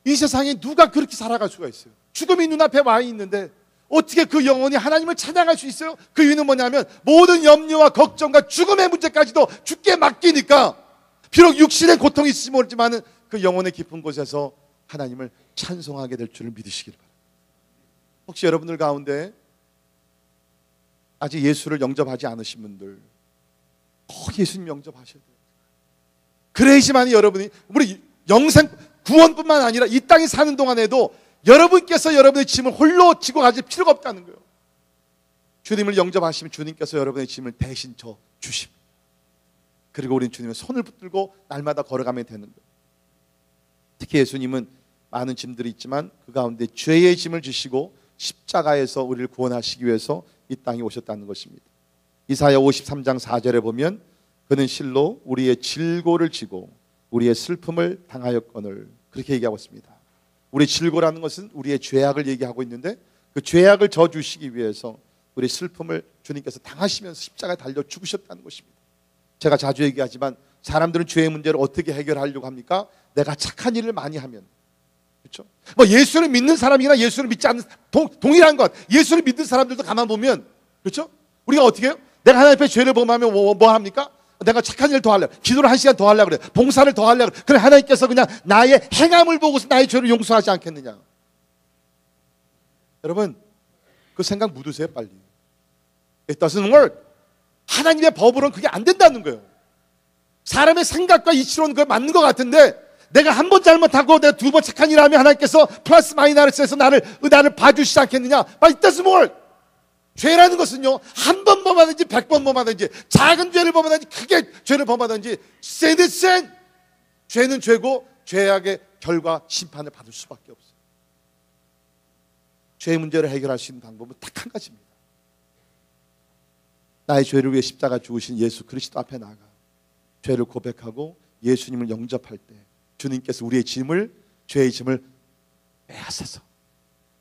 Speaker 1: 이 세상에 누가 그렇게 살아갈 수가 있어요? 죽음이 눈앞에 와 있는데 어떻게 그 영혼이 하나님을 찬양할 수 있어요? 그 이유는 뭐냐면 모든 염려와 걱정과 죽음의 문제까지도 주께 맡기니까 비록 육신의 고통이 있을지 모르지만 그 영혼의 깊은 곳에서 하나님을 찬송하게 될 줄을 믿으시길 바랍니다. 혹시 여러분들 가운데 아직 예수를 영접하지 않으신 분들 꼭 예수님 영접하셔야 돼요. 그래야지만 여러분이 우리 영생 구원뿐만 아니라 이 땅에 사는 동안에도 여러분께서 여러분의 짐을 홀로 지고 가실 필요가 없다는 거예요. 주님을 영접하시면 주님께서 여러분의 짐을 대신 져 주십니다. 그리고 우리는 주님의 손을 붙들고 날마다 걸어가면 되는 거예요. 특히 예수님은 많은 짐들이 있지만 그 가운데 죄의 짐을 지시고 십자가에서 우리를 구원하시기 위해서 이 땅에 오셨다는 것입니다. 이사야 53장 4절에 보면 그는 실로 우리의 질고를 지고 우리의 슬픔을 당하였거늘 그렇게 얘기하고 있습니다. 우리 질고라는 것은 우리의 죄악을 얘기하고 있는데 그 죄악을 져주시기 위해서 우리 슬픔을 주님께서 당하시면서 십자가에 달려 죽으셨다는 것입니다. 제가 자주 얘기하지만 사람들은 죄의 문제를 어떻게 해결하려고 합니까? 내가 착한 일을 많이 하면. 그렇죠? 뭐 예수를 믿는 사람이나 예수를 믿지 않는 동일한 것. 예수를 믿는 사람들도 가만 보면 그렇죠? 우리가 어떻게 해요? 내가 하나님 앞에 죄를 범하면 뭐 합니까? 내가 착한 일을 더 하려고, 기도를 1시간 더 하려고 그래, 봉사를 더 하려고 그래. 그럼 하나님께서 그냥 나의 행함을 보고서 나의 죄를 용서하지 않겠느냐. 여러분 그 생각 묻으세요 빨리. It doesn't work. 하나님의 법으로는 그게 안 된다는 거예요. 사람의 생각과 이치로는 그거 맞는 것 같은데 내가 한 번 잘못하고 내가 두 번 착한 일을 하면 하나님께서 플러스 마이너스에서 나를 봐주시지 않겠느냐. But it doesn't work. 죄라는 것은요, 한 번 범하든지 100번 범하든지 작은 죄를 범하든지 크게 죄를 범하든지 sin is sin. 죄는 죄고 죄악의 결과 심판을 받을 수밖에 없어요. 죄의 문제를 해결할 수 있는 방법은 딱 한 가지입니다. 나의 죄를 위해 십자가 죽으신 예수 그리스도 앞에 나가 죄를 고백하고 예수님을 영접할 때 주님께서 우리의 죄의 짐을 빼앗아서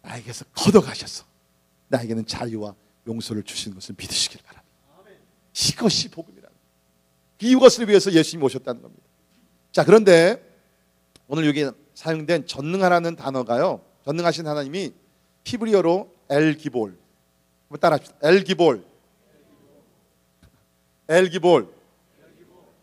Speaker 1: 나에게서 걷어가셔서 나에게는 자유와 용서를 주시는 것을 믿으시길 바랍니다. 이것이 복음이라는, 이것을 위해서 예수님이 오셨다는 겁니다. 자, 그런데 오늘 여기 사용된 전능하라는 단어가요, 전능하신 하나님이 히브리어로 엘기볼, 한번 따라합시다. 엘기볼.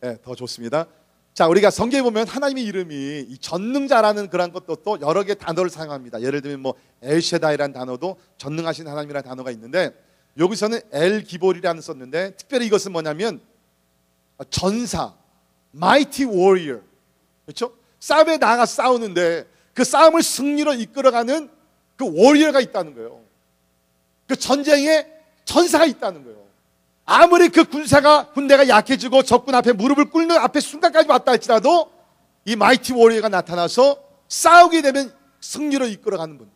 Speaker 1: 네, 더 좋습니다. 자, 우리가 성경에 보면 하나님의 이름이 이 전능자라는 그런 것도 또 여러 개의 단어를 사용합니다. 예를 들면 뭐 엘셰다이라는 단어도 전능하신 하나님이라는 단어가 있는데 여기서는 엘기볼이라는 썼는데 특별히 이것은 뭐냐면 전사, mighty warrior. 그렇죠? 싸움에 나가 싸우는데 그 싸움을 승리로 이끌어가는 그 워리어가 있다는 거예요. 그 전쟁에 전사가 있다는 거예요. 아무리 그 군대가 약해지고 적군 앞에 무릎을 꿇는 앞에 순간까지 왔다 할지라도 이 마이티 워리어가 나타나서 싸우게 되면 승리로 이끌어가는 분,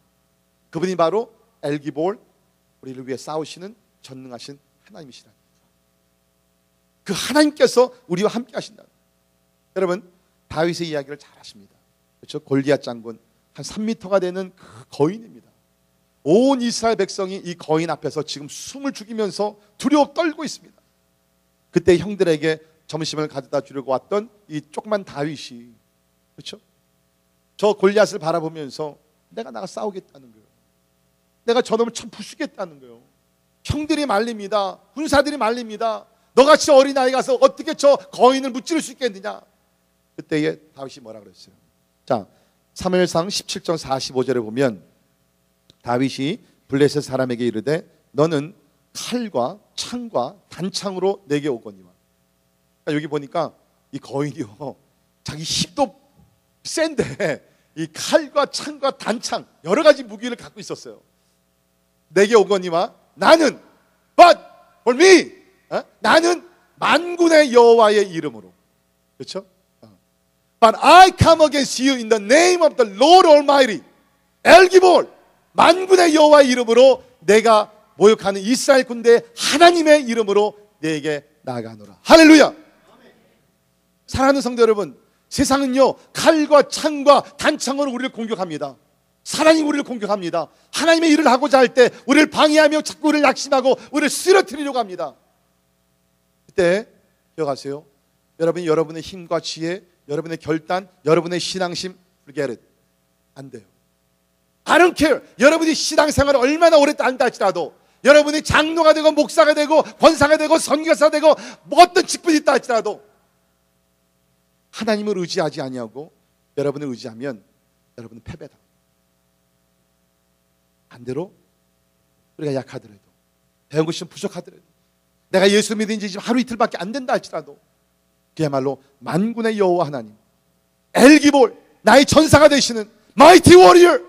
Speaker 1: 그분이 바로 엘기볼, 우리를 위해 싸우시는 전능하신 하나님이시다. 그 하나님께서 우리와 함께 하신다. 여러분 다윗의 이야기를 잘 아십니다. 그렇죠? 골리앗 장군 한 3m가 되는 그 거인입니다. 온 이스라엘 백성이 이 거인 앞에서 지금 숨을 죽이면서 두려워 떨고 있습니다. 그때 형들에게 점심을 가져다 주려고 왔던 이 조그만 다윗이, 그렇죠? 저 골리앗을 바라보면서 내가 나가 싸우겠다는 거예요. 내가 저놈을 참 부수겠다는 거예요. 형들이 말립니다. 군사들이 말립니다. 너같이 어린아이 가서 어떻게 저 거인을 무찌를 수 있겠느냐. 그때에 다윗이 뭐라 그랬어요? 자, 사무엘상 17장 45절에 보면 다윗이 블레셋 사람에게 이르되 너는 칼과 창과 단창으로 내게 오거니와. 그러니까 여기 보니까 이 거인이요, 자기 힘도 센데 이 칼과 창과 단창 여러 가지 무기를 갖고 있었어요. 내게 오거니와 나는 but for me, 나는 만군의 여호와의 이름으로, 그렇죠? But I come against you in the name of the Lord Almighty. 엘기볼, 만군의 여호와의 이름으로 내가 모욕하는 이스라엘 군대 하나님의 이름으로 내게 나아가노라. 할렐루야. 사랑하는 성도 여러분, 세상은요 칼과 창과 단창으로 우리를 공격합니다. 사랑이 우리를 공격합니다. 하나님의 일을 하고자 할 때 우리를 방해하며 자꾸 우리를 낙심하고 우리를 쓰러뜨리려고 합니다. 그때 기억하세요. 여러분이 여러분의 힘과 지혜, 여러분의 결단, 여러분의 신앙심, forget it. 안 돼요. I don't care. 여러분이 신앙생활을 얼마나 오래 한다 할지라도, 여러분이 장로가 되고 목사가 되고 권사가 되고 선교사가 되고 뭐 어떤 직분이 있다 할지라도 하나님을 의지하지 아니하고 여러분을 의지하면 여러분은 패배다. 반대로 우리가 약하더라도, 배운 것이 좀 부족하더라도, 내가 예수 믿은 지 지금 하루 이틀밖에 안 된다 할지라도 그야말로 만군의 여호와 하나님, 엘기볼, 나의 전사가 되시는 마이티 워리어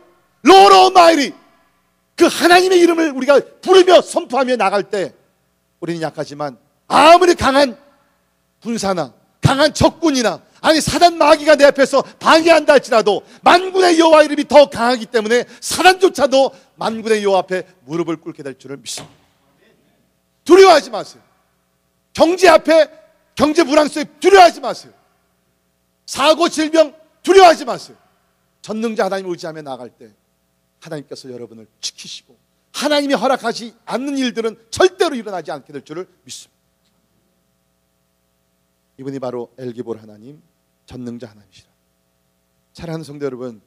Speaker 1: Lord Almighty, 그 하나님의 이름을 우리가 부르며 선포하며 나갈 때 우리는 약하지만 아무리 강한 군사나 강한 적군이나 아니 사단 마귀가 내 앞에서 방해한다 할지라도 만군의 여호와 이름이 더 강하기 때문에 사단조차도 만군의 여호와 앞에 무릎을 꿇게 될 줄을 믿습니다. 두려워하지 마세요. 경제 앞에, 경제 불황 속에 두려워하지 마세요. 사고 질병 두려워하지 마세요. 전능자 하나님을 의지하며 나아갈 때 하나님께서 여러분을 지키시고 하나님이 허락하지 않는 일들은 절대로 일어나지 않게 될 줄을 믿습니다. 이분이 바로 엘기볼 하나님, 전능자 하나님이시라. 사랑하는 성도 여러분,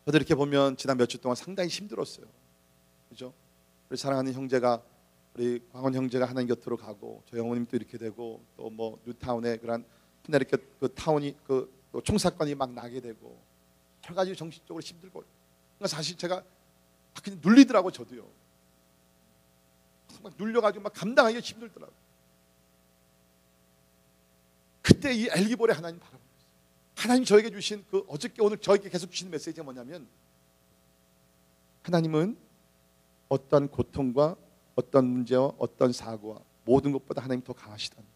Speaker 1: 저도 이렇게 보면 지난 몇 주 동안 상당히 힘들었어요. 그죠? 우리 사랑하는 형제가, 우리 광원 형제가 하나님 곁으로 가고 저희 어머님도 이렇게 되고 또 뭐 뉴타운에 그런 이렇게 그 타운이 그 총사건이 막 나게 되고 여러 가지 정신적으로 힘들고, 그러니까 사실 제가 그냥 눌리더라고. 저도요. 막 눌려가지고 막 감당하기가 힘들더라고. 그때 이 엘기볼의 하나님 바라보고 있어요. 하나님 저에게 주신 그 어저께 오늘 저에게 계속 주신 메시지가 뭐냐면, 하나님은 어떤 고통과 어떤 문제와 어떤 사고와 모든 것보다 하나님 더 강하시다는 거예요.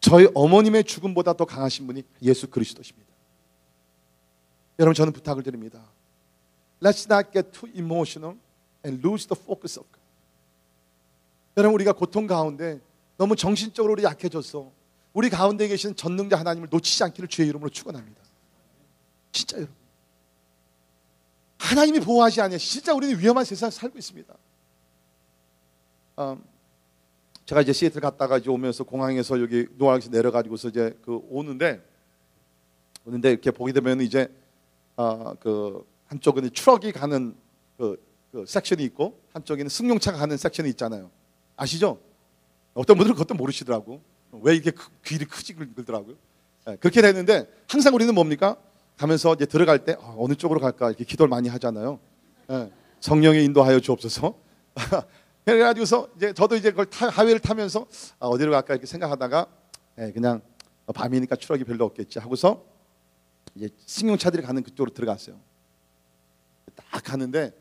Speaker 1: 저희 어머님의 죽음보다 더 강하신 분이 예수 그리스도십니다. 여러분, 저는 부탁을 드립니다. Let's not get too emotional and lose the focus of God. 여러분, 우리가 고통 가운데 너무 정신적으로 우리 약해져서 우리 가운데 계신 전능자 하나님을 놓치지 않기를 주의 이름으로 축원합니다. 진짜 여러분, 하나님이 보호하지 않으면 진짜 우리는 위험한 세상에 살고 있습니다. 제가 이제 시애틀 갔다가 이제 오면서 공항에서 여기 노아에서 내려가지고서 이제 오는데 이렇게 보게 되면 이제 그 한쪽은 트럭이 가는 그 섹션이 있고 한쪽에는 승용차가 가는 섹션이 있잖아요. 아시죠? 어떤 분들은 그것도 모르시더라고. 왜 이렇게 귀를 크지 긁더라고요. 네, 그렇게 됐는데 항상 우리는 뭡니까? 가면서 이제 들어갈 때 어느 쪽으로 갈까 이렇게 기도를 많이 하잖아요. 네, 성령의 인도하여 주옵소서. 그래가지고서 이제 저도 이제 그걸 하회를 타면서 어디로 갈까 이렇게 생각하다가 그냥 밤이니까 추락이 별로 없겠지 하고서 이제 승용차들이 가는 그쪽으로 들어갔어요. 딱 가는데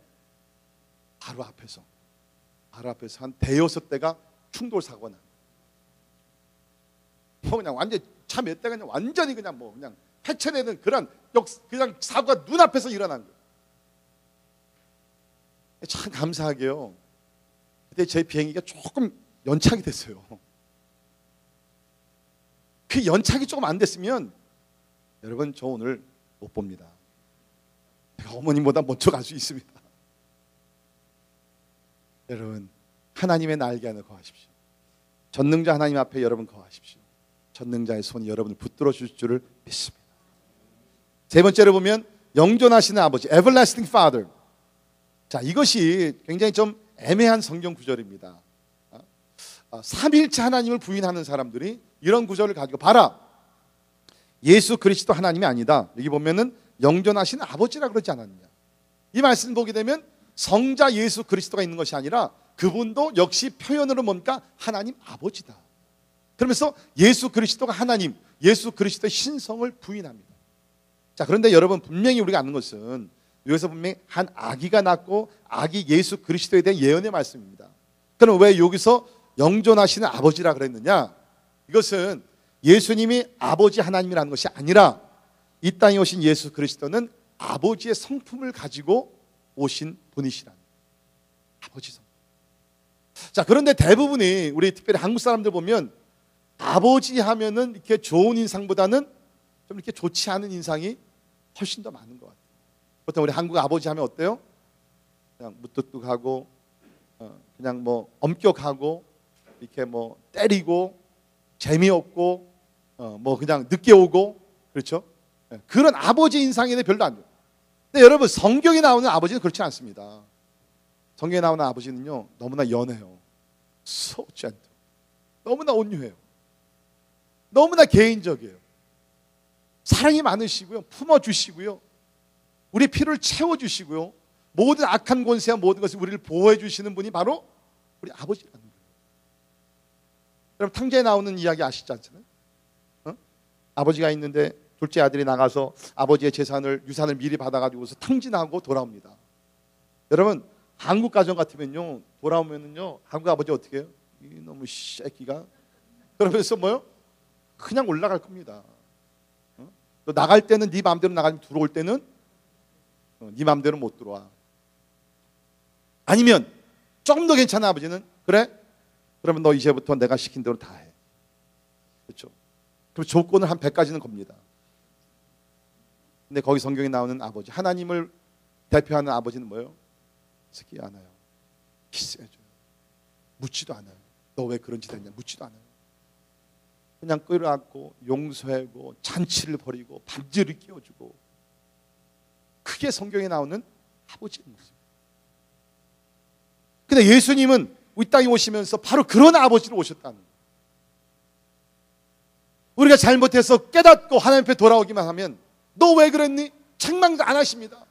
Speaker 1: 바로 앞에서 한 대여섯 대가 충돌 사고가 나. 그냥 완전 차 몇 대가 그냥 완전히 그냥 그냥 해체되는 그냥 사고가 눈앞에서 일어난 거예요. 참 감사하게요. 그때 제 비행기가 조금 연착이 됐어요. 그 연착이 조금 안 됐으면 여러분 저 오늘 못 봅니다. 제가 어머님보다 먼저 갈 수 있습니다. 여러분, 하나님의 날개 안에 거하십시오. 전능자 하나님 앞에 여러분 거하십시오. 전능자의 손이 여러분을 붙들어 줄 줄을 믿습니다. 세 번째로 보면 영존하시는 아버지, Everlasting Father. 자, 이것이 굉장히 좀 애매한 성경 구절입니다. 삼위일체 하나님을 부인하는 사람들이 이런 구절을 가지고 봐라, 예수 그리스도 하나님이 아니다. 여기 보면은 영존하신 아버지라 그러지 않았느냐. 이 말씀 보게 되면 성자 예수 그리스도가 있는 것이 아니라 그분도 역시 표현으로 뭔가 하나님 아버지다. 그러면서 예수 그리스도가 하나님, 예수 그리스도의 신성을 부인합니다. 자, 그런데 여러분, 분명히 우리가 아는 것은 여기서 분명히 한 아기가 낳고 아기 예수 그리스도에 대한 예언의 말씀입니다. 그럼 왜 여기서 영존하시는 아버지라 그랬느냐? 이것은 예수님이 아버지 하나님이라는 것이 아니라 이 땅에 오신 예수 그리스도는 아버지의 성품을 가지고 오신 분이시라는 아버지 성품. 자, 그런데 대부분이 우리 특별히 한국 사람들 보면 아버지 하면은 이렇게 좋은 인상보다는 좀 이렇게 좋지 않은 인상이 훨씬 더 많은 것 같아요. 보통 우리 한국 아버지 하면 어때요? 그냥 무뚝뚝하고 그냥 엄격하고 이렇게 때리고 재미없고 그냥 늦게 오고, 그렇죠? 그런 아버지 인상에 대해 별로 안 돼요. 근데 여러분, 성경에 나오는 아버지는 그렇지 않습니다. 성경에 나오는 아버지는요, 너무나 연해요. So gentle. 너무나 온유해요. 너무나 개인적이에요. 사랑이 많으시고요, 품어주시고요, 우리 피를 채워주시고요, 모든 악한 권세와 모든 것을 우리를 보호해 주시는 분이 바로 우리 아버지라는 거예요. 여러분, 탕자에 나오는 이야기 아시지 않잖아요? 아버지가 있는데 둘째 아들이 나가서 아버지의 유산을 미리 받아가지고서 탕진하고 돌아옵니다. 여러분, 한국 가정 같으면요, 돌아오면은요, 한국 아버지 어떻게 해요? 이놈의 새끼가, 그러면서 뭐요? 그냥 올라갈 겁니다. 너 나갈 때는 네 마음대로 나가면 들어올 때는 네 마음대로 못 들어와. 아니면 조금 더 괜찮은 아버지는, 그래? 그러면 너 이제부터 내가 시킨 대로 다 해. 그렇죠? 그럼 조건을 한 100까지는 겁니다. 근데 거기 성경에 나오는 아버지, 하나님을 대표하는 아버지는 뭐예요? 쓰기 않아요. 키스해줘요. 묻지도 않아요. 너 왜 그런 짓 했냐? 묻지도 않아요. 그냥 끌어안고 용서하고 잔치를 벌이고 반지를 끼워주고, 그게 성경에 나오는 아버지의 모습. 근데 예수님은 우리 땅에 오시면서 바로 그런 아버지로 오셨다는 거예요. 우리가 잘못해서 깨닫고 하나님 앞에 돌아오기만 하면 너 왜 그랬니? 책망도 안 하십니다.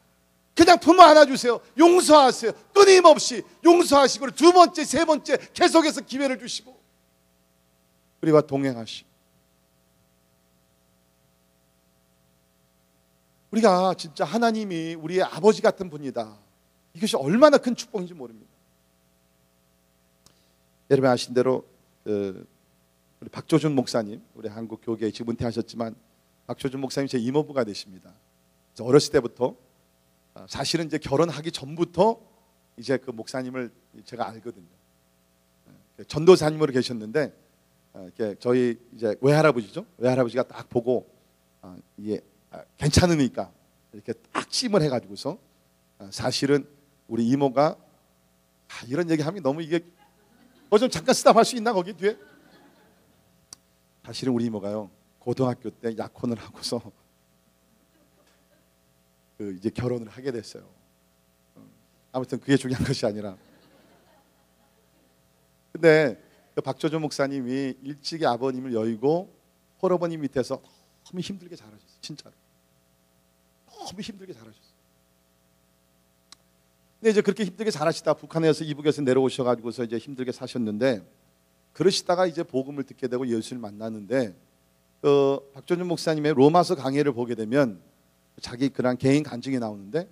Speaker 1: 그냥 부모 안아주세요. 용서하세요. 끊임없이 용서하시고 두 번째, 세 번째 계속해서 기회를 주시고 우리와 동행하시고, 우리가 진짜 하나님이 우리의 아버지 같은 분이다, 이것이 얼마나 큰 축복인지 모릅니다. 여러분 아신 대로 우리 박조준 목사님, 우리 한국 교계에 지금 은퇴하셨지만 박조준 목사님 제 이모부가 되십니다. 어렸을 때부터, 사실은 이제 결혼하기 전부터 이제 그 목사님을 제가 알거든요. 전도사님으로 계셨는데 저희 이제 외할아버지죠. 외할아버지가 딱 보고 이게 괜찮으니까 이렇게 딱 찜을 해가지고서, 사실은 우리 이모가 이런 얘기하면 너무 이게 좀 잠깐 스탑할 수 있나 거기 뒤에? 사실은 우리 이모가요 고등학교 때 약혼을 하고서 이제 결혼을 하게 됐어요. 아무튼 그게 중요한 것이 아니라, 근데 박조준 목사님이 일찍이 아버님을 여의고 홀어버님 밑에서 너무 힘들게 자라셨어요. 진짜로 너무 힘들게 자라셨어요. 근데 이제 그렇게 힘들게 자라시다 북한에서 이북에서 내려오셔가지고서 이제 힘들게 사셨는데, 그러시다가 이제 복음을 듣게 되고 예수를 만났는데, 박조준 목사님의 로마서 강해를 보게 되면 자기 그런 개인 간증이 나오는데,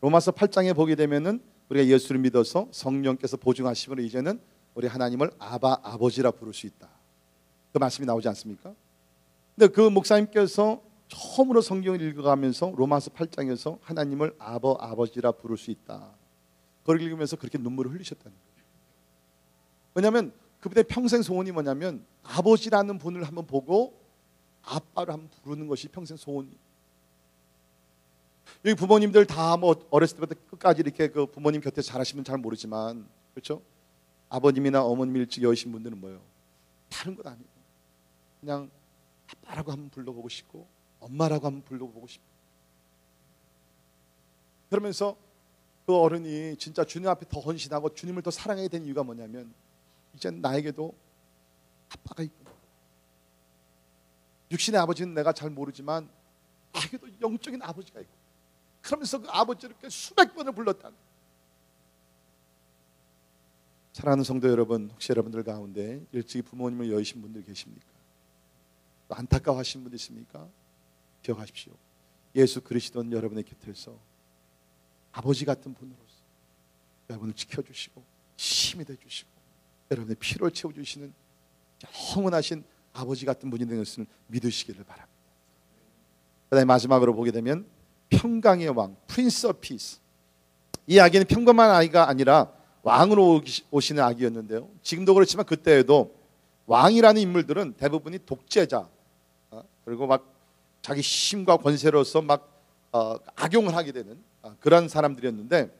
Speaker 1: 로마서 8장에 보게 되면은 우리가 예수를 믿어서 성령께서 보증하심으로 이제는 우리 하나님을 아버지라 부를 수 있다, 그 말씀이 나오지 않습니까? 근데 그 목사님께서 처음으로 성경을 읽어가면서 로마서 8장에서 하나님을 아버지라 부를 수 있다, 그걸 읽으면서 그렇게 눈물을 흘리셨다는 거예요. 왜냐하면 그분의 평생 소원이 뭐냐면 아버지라는 분을 한번 보고 아빠를 한번 부르는 것이 평생 소원이. 여기 부모님들 다 뭐 어렸을 때부터 끝까지 이렇게 그 부모님 곁에 자라시면 잘 모르지만, 그렇죠? 아버님이나 어머님 일찍 여의신 분들은 뭐예요? 다른 것 아니에요. 그냥 아빠라고 한번 불러보고 싶고 엄마라고 한번 불러보고 싶고, 그러면서 그 어른이 진짜 주님 앞에 더 헌신하고 주님을 더 사랑하게 된 이유가 뭐냐면, 이젠 나에게도 아빠가 있구나. 육신의 아버지는 내가 잘 모르지만 나에게도 영적인 아버지가 있고, 그러면서 그 아버지를 수백 번을 불렀다는. 사랑하는 성도 여러분, 혹시 여러분들 가운데 일찍이 부모님을 여의신 분들 계십니까? 또 안타까워하신 분 있습니까? 기억하십시오. 예수 그리스도는 여러분의 곁에서 아버지 같은 분으로서 여러분을 지켜주시고 힘이 되주시고 여러분의 필요를 채워주시는 영원하신 아버지 같은 분이 되는 것을 믿으시기를 바랍니다. 그다음에 마지막으로 보게 되면 평강의 왕, 프린스 오브 피스. 이 아기는 평범한 아이가 아니라 왕으로 오시는 아기였는데요, 지금도 그렇지만 그때에도 왕이라는 인물들은 대부분이 독재자, 그리고 막 자기 힘과 권세로서 막 악용을 하게 되는 그런 사람들이었는데,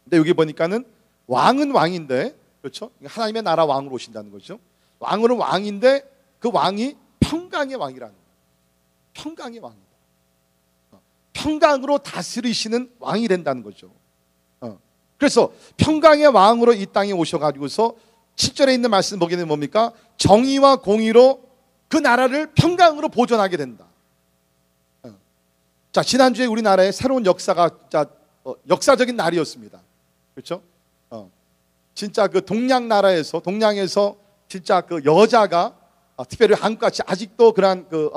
Speaker 1: 근데 여기 보니까는 왕은 왕인데, 그렇죠? 하나님의 나라 왕으로 오신다는 거죠. 왕은 왕인데 그 왕이 평강의 왕이라는 거예요. 평강의 왕이다. 평강으로 다스리시는 왕이 된다는 거죠. 그래서 평강의 왕으로 이 땅에 오셔가지고서 7절에 있는 말씀 보게 되면 뭡니까? 정의와 공의로 그 나라를 평강으로 보존하게 된다. 자, 지난주에 우리나라에 새로운 역사가 역사적인 날이었습니다. 그렇죠? 진짜 그 동양에서 진짜 그 여자가 특별히 한국같이 아직도 그러한 그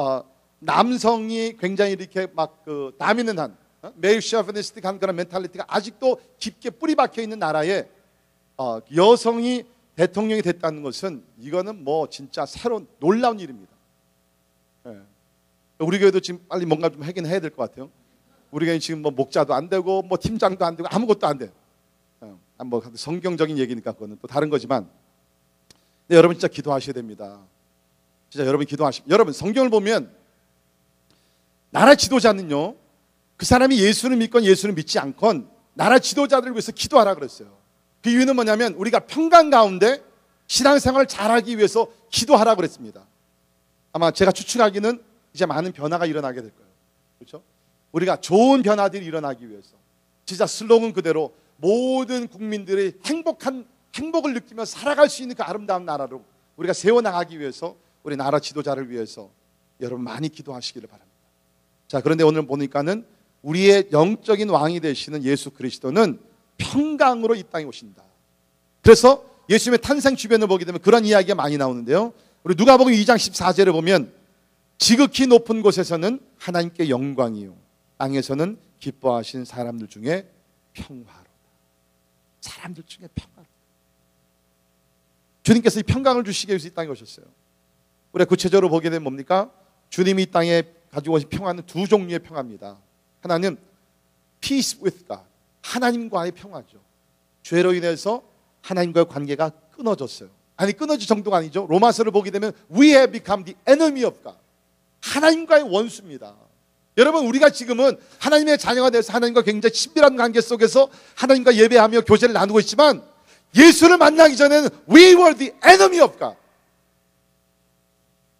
Speaker 1: 남성이 굉장히 이렇게 막 그 남있는 한 메일 셔프니스틱한 그런 멘탈리티가 아직도 깊게 뿌리 박혀 있는 나라에 여성이 대통령이 됐다는 것은 이거는 뭐 진짜 새로운 놀라운 일입니다. 우리 교회도 지금 빨리 뭔가 좀 하긴 해야 될 것 같아요. 우리 교회 지금 뭐 목자도 안 되고 뭐 팀장도 안 되고 아무것도 안 돼요. 뭐 성경적인 얘기니까 그거는 또 다른 거지만, 근데 여러분 진짜 기도하셔야 됩니다. 진짜 여러분 기도하시고, 여러분 성경을 보면 나라 지도자는요 그 사람이 예수를 믿건 예수를 믿지 않건 나라 지도자들을 위해서 기도하라 그랬어요. 그 이유는 뭐냐면 우리가 평강 가운데 신앙생활을 잘하기 위해서 기도하라 그랬습니다. 아마 제가 추측하기는 이제 많은 변화가 일어나게 될 거예요. 그렇죠? 우리가 좋은 변화들이 일어나기 위해서 진짜 슬로건 그대로 모든 국민들이 행복을 느끼며 살아갈 수 있는 그 아름다운 나라로 우리가 세워나가기 위해서 우리 나라 지도자를 위해서 여러분 많이 기도하시기를 바랍니다. 자, 그런데 오늘 보니까는 우리의 영적인 왕이 되시는 예수 그리스도는 평강으로 이 땅에 오신다. 그래서 예수님의 탄생 주변을 보게 되면 그런 이야기가 많이 나오는데요. 우리 누가복음 2장 14절에 보면 지극히 높은 곳에서는 하나님께 영광이요 땅에서는 기뻐하신 사람들 중에 평화로다. 사람들 중에 평화로다. 주님께서 이 평강을 주시기 위해서 이 땅에 오셨어요. 우리가 구체적으로 보게 되면 뭡니까? 주님이 이 땅에 가지고 오신 평화는 두 종류의 평화입니다. 하나는 peace with God, 하나님과의 평화죠. 죄로 인해서 하나님과의 관계가 끊어졌어요. 아니, 끊어질 정도가 아니죠. 로마서를 보게 되면 we have become the enemy of God, 하나님과의 원수입니다. 여러분, 우리가 지금은 하나님의 자녀가 돼서 하나님과 굉장히 친밀한 관계 속에서 하나님과 예배하며 교제를 나누고 있지만 예수를 만나기 전에는 we were the enemy of God.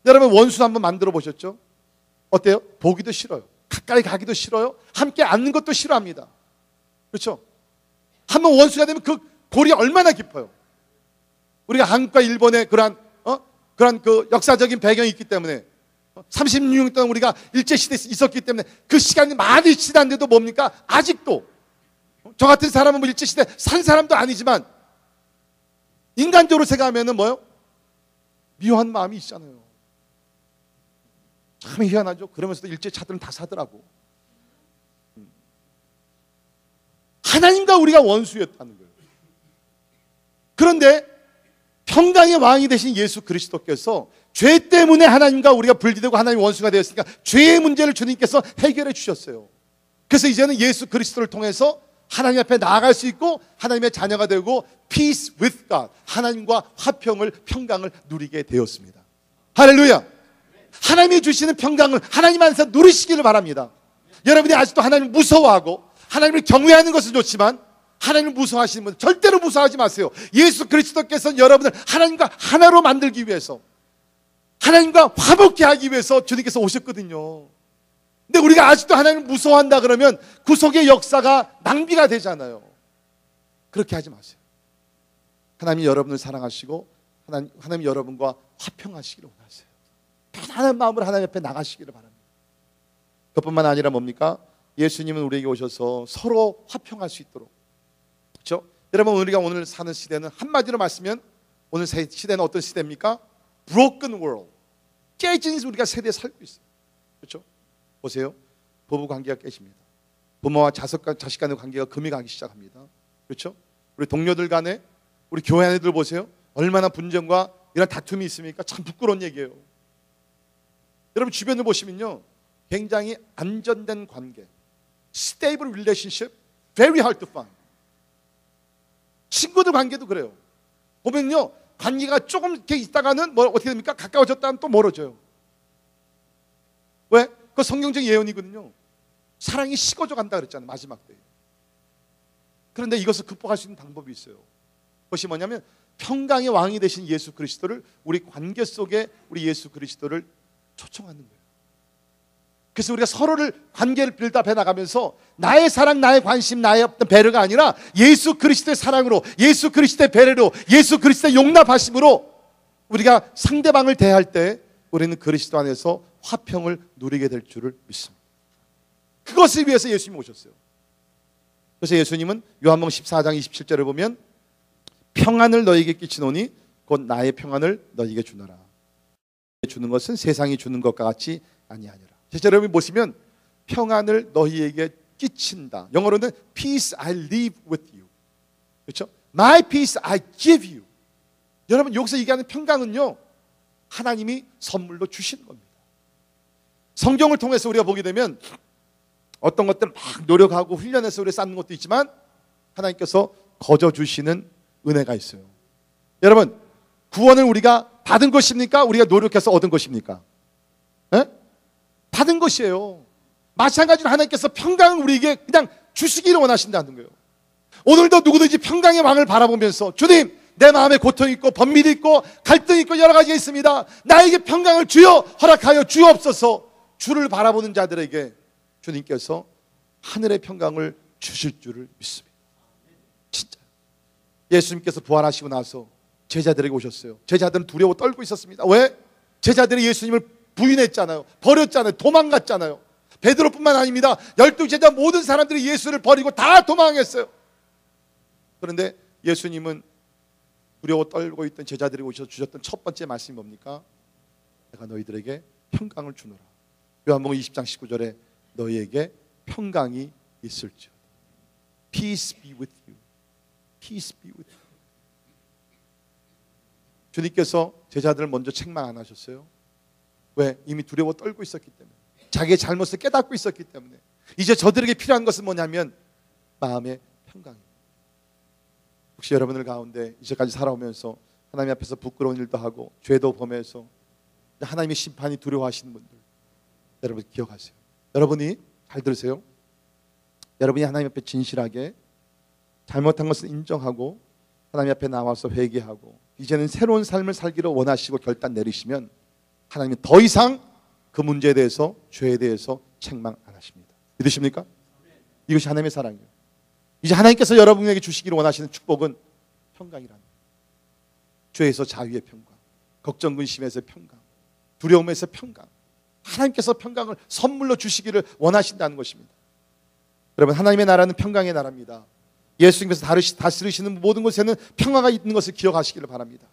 Speaker 1: 여러분, 원수 한번 만들어 보셨죠? 어때요? 보기도 싫어요. 가까이 가기도 싫어요. 함께 앉는 것도 싫어합니다. 그렇죠? 한번 원수가 되면 그 골이 얼마나 깊어요. 우리가 한국과 일본의 그러한 그 역사적인 배경이 있기 때문에 36년 동안 우리가 일제시대에 있었기 때문에 그 시간이 많이 지났는데도 뭡니까? 아직도 저 같은 사람은 뭐 일제시대 산 사람도 아니지만 인간적으로 생각하면은 뭐요? 미워한 마음이 있잖아요. 참 희한하죠. 그러면서도 일제차들은 다 사더라고. 하나님과 우리가 원수였다는 거예요. 그런데 평강의 왕이 되신 예수 그리스도께서 죄 때문에 하나님과 우리가 분리되고 하나님 원수가 되었으니까 죄의 문제를 주님께서 해결해 주셨어요. 그래서 이제는 예수 그리스도를 통해서 하나님 앞에 나아갈 수 있고 하나님의 자녀가 되고 peace with God, 하나님과 화평을, 평강을 누리게 되었습니다. 할렐루야. 하나님이 주시는 평강을 하나님 안에서 누리시기를 바랍니다. 여러분이 아직도 하나님을 무서워하고 하나님을 경외하는 것은 좋지만 하나님을 무서워하시는 분들 절대로 무서워하지 마세요. 예수 그리스도께서는 여러분을 하나님과 하나로 만들기 위해서, 하나님과 화목케 하기 위해서 주님께서 오셨거든요. 근데 우리가 아직도 하나님을 무서워한다 그러면 구속의 역사가 낭비가 되잖아요. 그렇게 하지 마세요. 하나님이 여러분을 사랑하시고 하나님이 여러분과 화평하시기를 원하세요. 편안한 마음으로 하나님 앞에 나가시기를 바랍니다. 그뿐만 아니라 뭡니까? 예수님은 우리에게 오셔서 서로 화평할 수 있도록, 그렇죠? 여러분, 우리가 오늘 사는 시대는 한마디로 말씀하면 오늘 시대는 어떤 시대입니까? Broken world, 깨진 우리가 세대에 살고 있어요. 그렇죠? 보세요. 부부 관계가 깨집니다. 부모와 자식 간의 관계가 금이 가기 시작합니다. 그렇죠? 우리 동료들 간에, 우리 교회 안에들 보세요. 얼마나 분쟁과 이런 다툼이 있습니까? 참 부끄러운 얘기예요. 여러분 주변을 보시면요, 굉장히 안전된 관계, stable relationship, very hard to find. 친구들 관계도 그래요. 보면요, 관계가 조금 이렇게 있다가는 뭐 어떻게 됩니까? 가까워졌다면 또 멀어져요. 왜? 그 성경적 예언이거든요. 사랑이 식어져 간다 그랬잖아요, 마지막 때에. 그런데 이것을 극복할 수 있는 방법이 있어요. 그것이 뭐냐면 평강의 왕이 되신 예수 그리스도를, 우리 관계 속에 우리 예수 그리스도를 초청하는 거예요. 그래서 우리가 서로를 관계를 빌드업해 나가면서 나의 사랑, 나의 관심, 나의 어떤 배려가 아니라 예수 그리스도의 사랑으로, 예수 그리스도의 배려로, 예수 그리스도의 용납하심으로 우리가 상대방을 대할 때 우리는 그리스도 안에서 화평을 누리게 될 줄을 믿습니다. 그것을 위해서 예수님이 오셨어요. 그래서 예수님은 요한복음 14장 27절을 보면 평안을 너희에게 끼치노니 곧 나의 평안을 너희에게 주노라. 주는 것은 세상이 주는 것과 같이 아니하니라. 제자 여러분이 보시면 평안을 너희에게 끼친다. 영어로는 peace I leave with you. 그렇죠? My peace I give you. 여러분 여기서 얘기하는 평강은요, 하나님이 선물로 주시는 겁니다. 성경을 통해서 우리가 보게 되면 어떤 것들을 막 노력하고 훈련해서 우리가 쌓는 것도 있지만 하나님께서 거저 주시는 은혜가 있어요. 여러분, 구원을 우리가 받은 것입니까? 우리가 노력해서 얻은 것입니까? 에? 받은 것이에요. 마찬가지로 하나님께서 평강을 우리에게 그냥 주시기를 원하신다는 거예요. 오늘도 누구든지 평강의 왕을 바라보면서 주님, 내 마음에 고통이 있고 번민이 있고 갈등이 있고 여러 가지가 있습니다. 나에게 평강을 주여 허락하여 주옵소서. 주를 바라보는 자들에게 주님께서 하늘의 평강을 주실 줄을 믿습니다. 진짜 예수님께서 부활하시고 나서 제자들에게 오셨어요. 제자들은 두려워 떨고 있었습니다. 왜? 제자들이 예수님을 부인했잖아요. 버렸잖아요. 도망갔잖아요. 베드로뿐만 아닙니다. 12제자 모든 사람들이 예수를 버리고 다 도망했어요. 그런데 예수님은 두려워 떨고 있던 제자들이 오셔서 주셨던 첫 번째 말씀이 뭡니까? 내가 너희들에게 평강을 주노라. 요한복음 20장 19절에 너희에게 평강이 있을지어다. Peace be with you. Peace be with you. 주님께서 제자들을 먼저 책망 안 하셨어요. 왜? 이미 두려워 떨고 있었기 때문에, 자기의 잘못을 깨닫고 있었기 때문에. 이제 저들에게 필요한 것은 뭐냐면 마음의 평강입니다. 혹시 여러분들 가운데 이제까지 살아오면서 하나님 앞에서 부끄러운 일도 하고 죄도 범해서 하나님의 심판이 두려워하시는 분들, 여러분 기억하세요. 여러분이 잘 들으세요. 여러분이 하나님 앞에 진실하게 잘못한 것을 인정하고 하나님 앞에 나와서 회개하고 이제는 새로운 삶을 살기를 원하시고 결단 내리시면 하나님은 더 이상 그 문제에 대해서, 죄에 대해서 책망 안 하십니다. 믿으십니까? 이것이 하나님의 사랑이에요. 이제 하나님께서 여러분에게 주시기를 원하시는 축복은 평강이라는 거예요. 죄에서 자유의 평강, 걱정 근심에서 평강, 두려움에서 평강, 하나님께서 평강을 선물로 주시기를 원하신다는 것입니다. 여러분, 하나님의 나라는 평강의 나라입니다. 예수님께서 다스리시는 모든 곳에는 평화가 있는 것을 기억하시기를 바랍니다.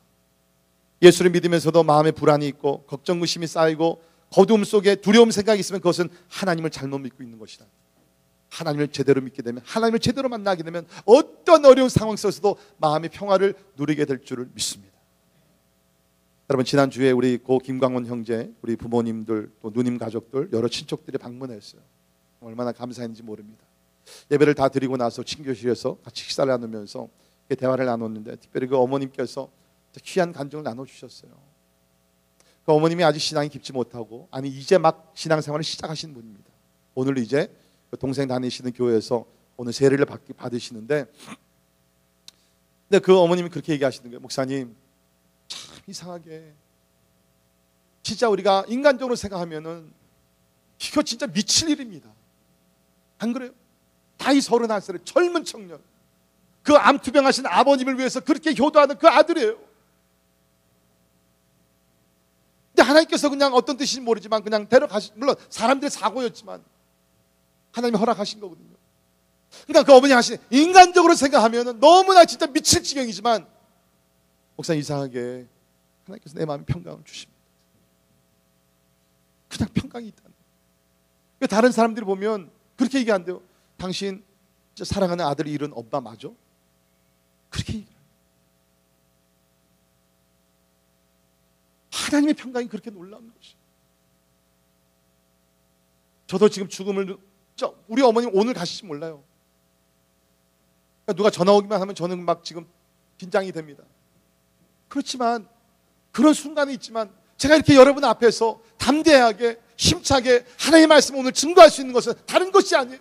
Speaker 1: 예수를 믿으면서도 마음에 불안이 있고 걱정 근심이 쌓이고 어두움 속에 두려움 생각이 있으면 그것은 하나님을 잘못 믿고 있는 것이다. 하나님을 제대로 믿게 되면, 하나님을 제대로 만나게 되면 어떤 어려운 상황 속에서도 마음의 평화를 누리게 될 줄을 믿습니다. 여러분, 지난주에 우리 고 김광원 형제, 우리 부모님들, 또 누님 가족들, 여러 친척들이 방문했어요. 얼마나 감사했는지 모릅니다. 예배를 다 드리고 나서 친교실에서 같이 식사를 나누면서 대화를 나눴는데, 특별히 그 어머님께서 귀한 간증을 나눠주셨어요. 그 어머님이 아직 신앙이 깊지 못하고, 아니 이제 막 신앙생활을 시작하신 분입니다. 오늘 이제 동생 다니시는 교회에서 오늘 세례를 받으시는데, 근데 그 어머님이 그렇게 얘기하시는 거예요. 목사님, 참 이상하게 진짜 우리가 인간적으로 생각하면은 이거 진짜 미칠 일입니다. 안 그래요? 나이 31살의 젊은 청년, 그 암투병 하신 아버님을 위해서 그렇게 효도하는 그 아들이에요. 근데 하나님께서 그냥 어떤 뜻인지 모르지만 그냥 데려가신, 물론 사람들의 사고였지만 하나님이 허락하신 거거든요. 그러니까 그 어머니 하시는, 인간적으로 생각하면 너무나 진짜 미칠 지경이지만 목사님, 이상하게 하나님께서 내 마음에 평강을 주십니다. 그냥 평강이 있다는 거예요. 다른 사람들이 보면 그렇게 얘기한대요. 당신 사랑하는 아들을 잃은 엄마 맞아? 그렇게 얘기해요. 하나님의 평강이 그렇게 놀라운 것이에요. 저도 지금 죽음을, 우리 어머님 오늘 가실지 몰라요. 누가 전화 오기만 하면 저는 막 지금 긴장이 됩니다. 그렇지만 그런 순간이 있지만 제가 이렇게 여러분 앞에서 담대하게 힘차게 하나님의 말씀을 오늘 증거할 수 있는 것은 다른 것이 아니에요.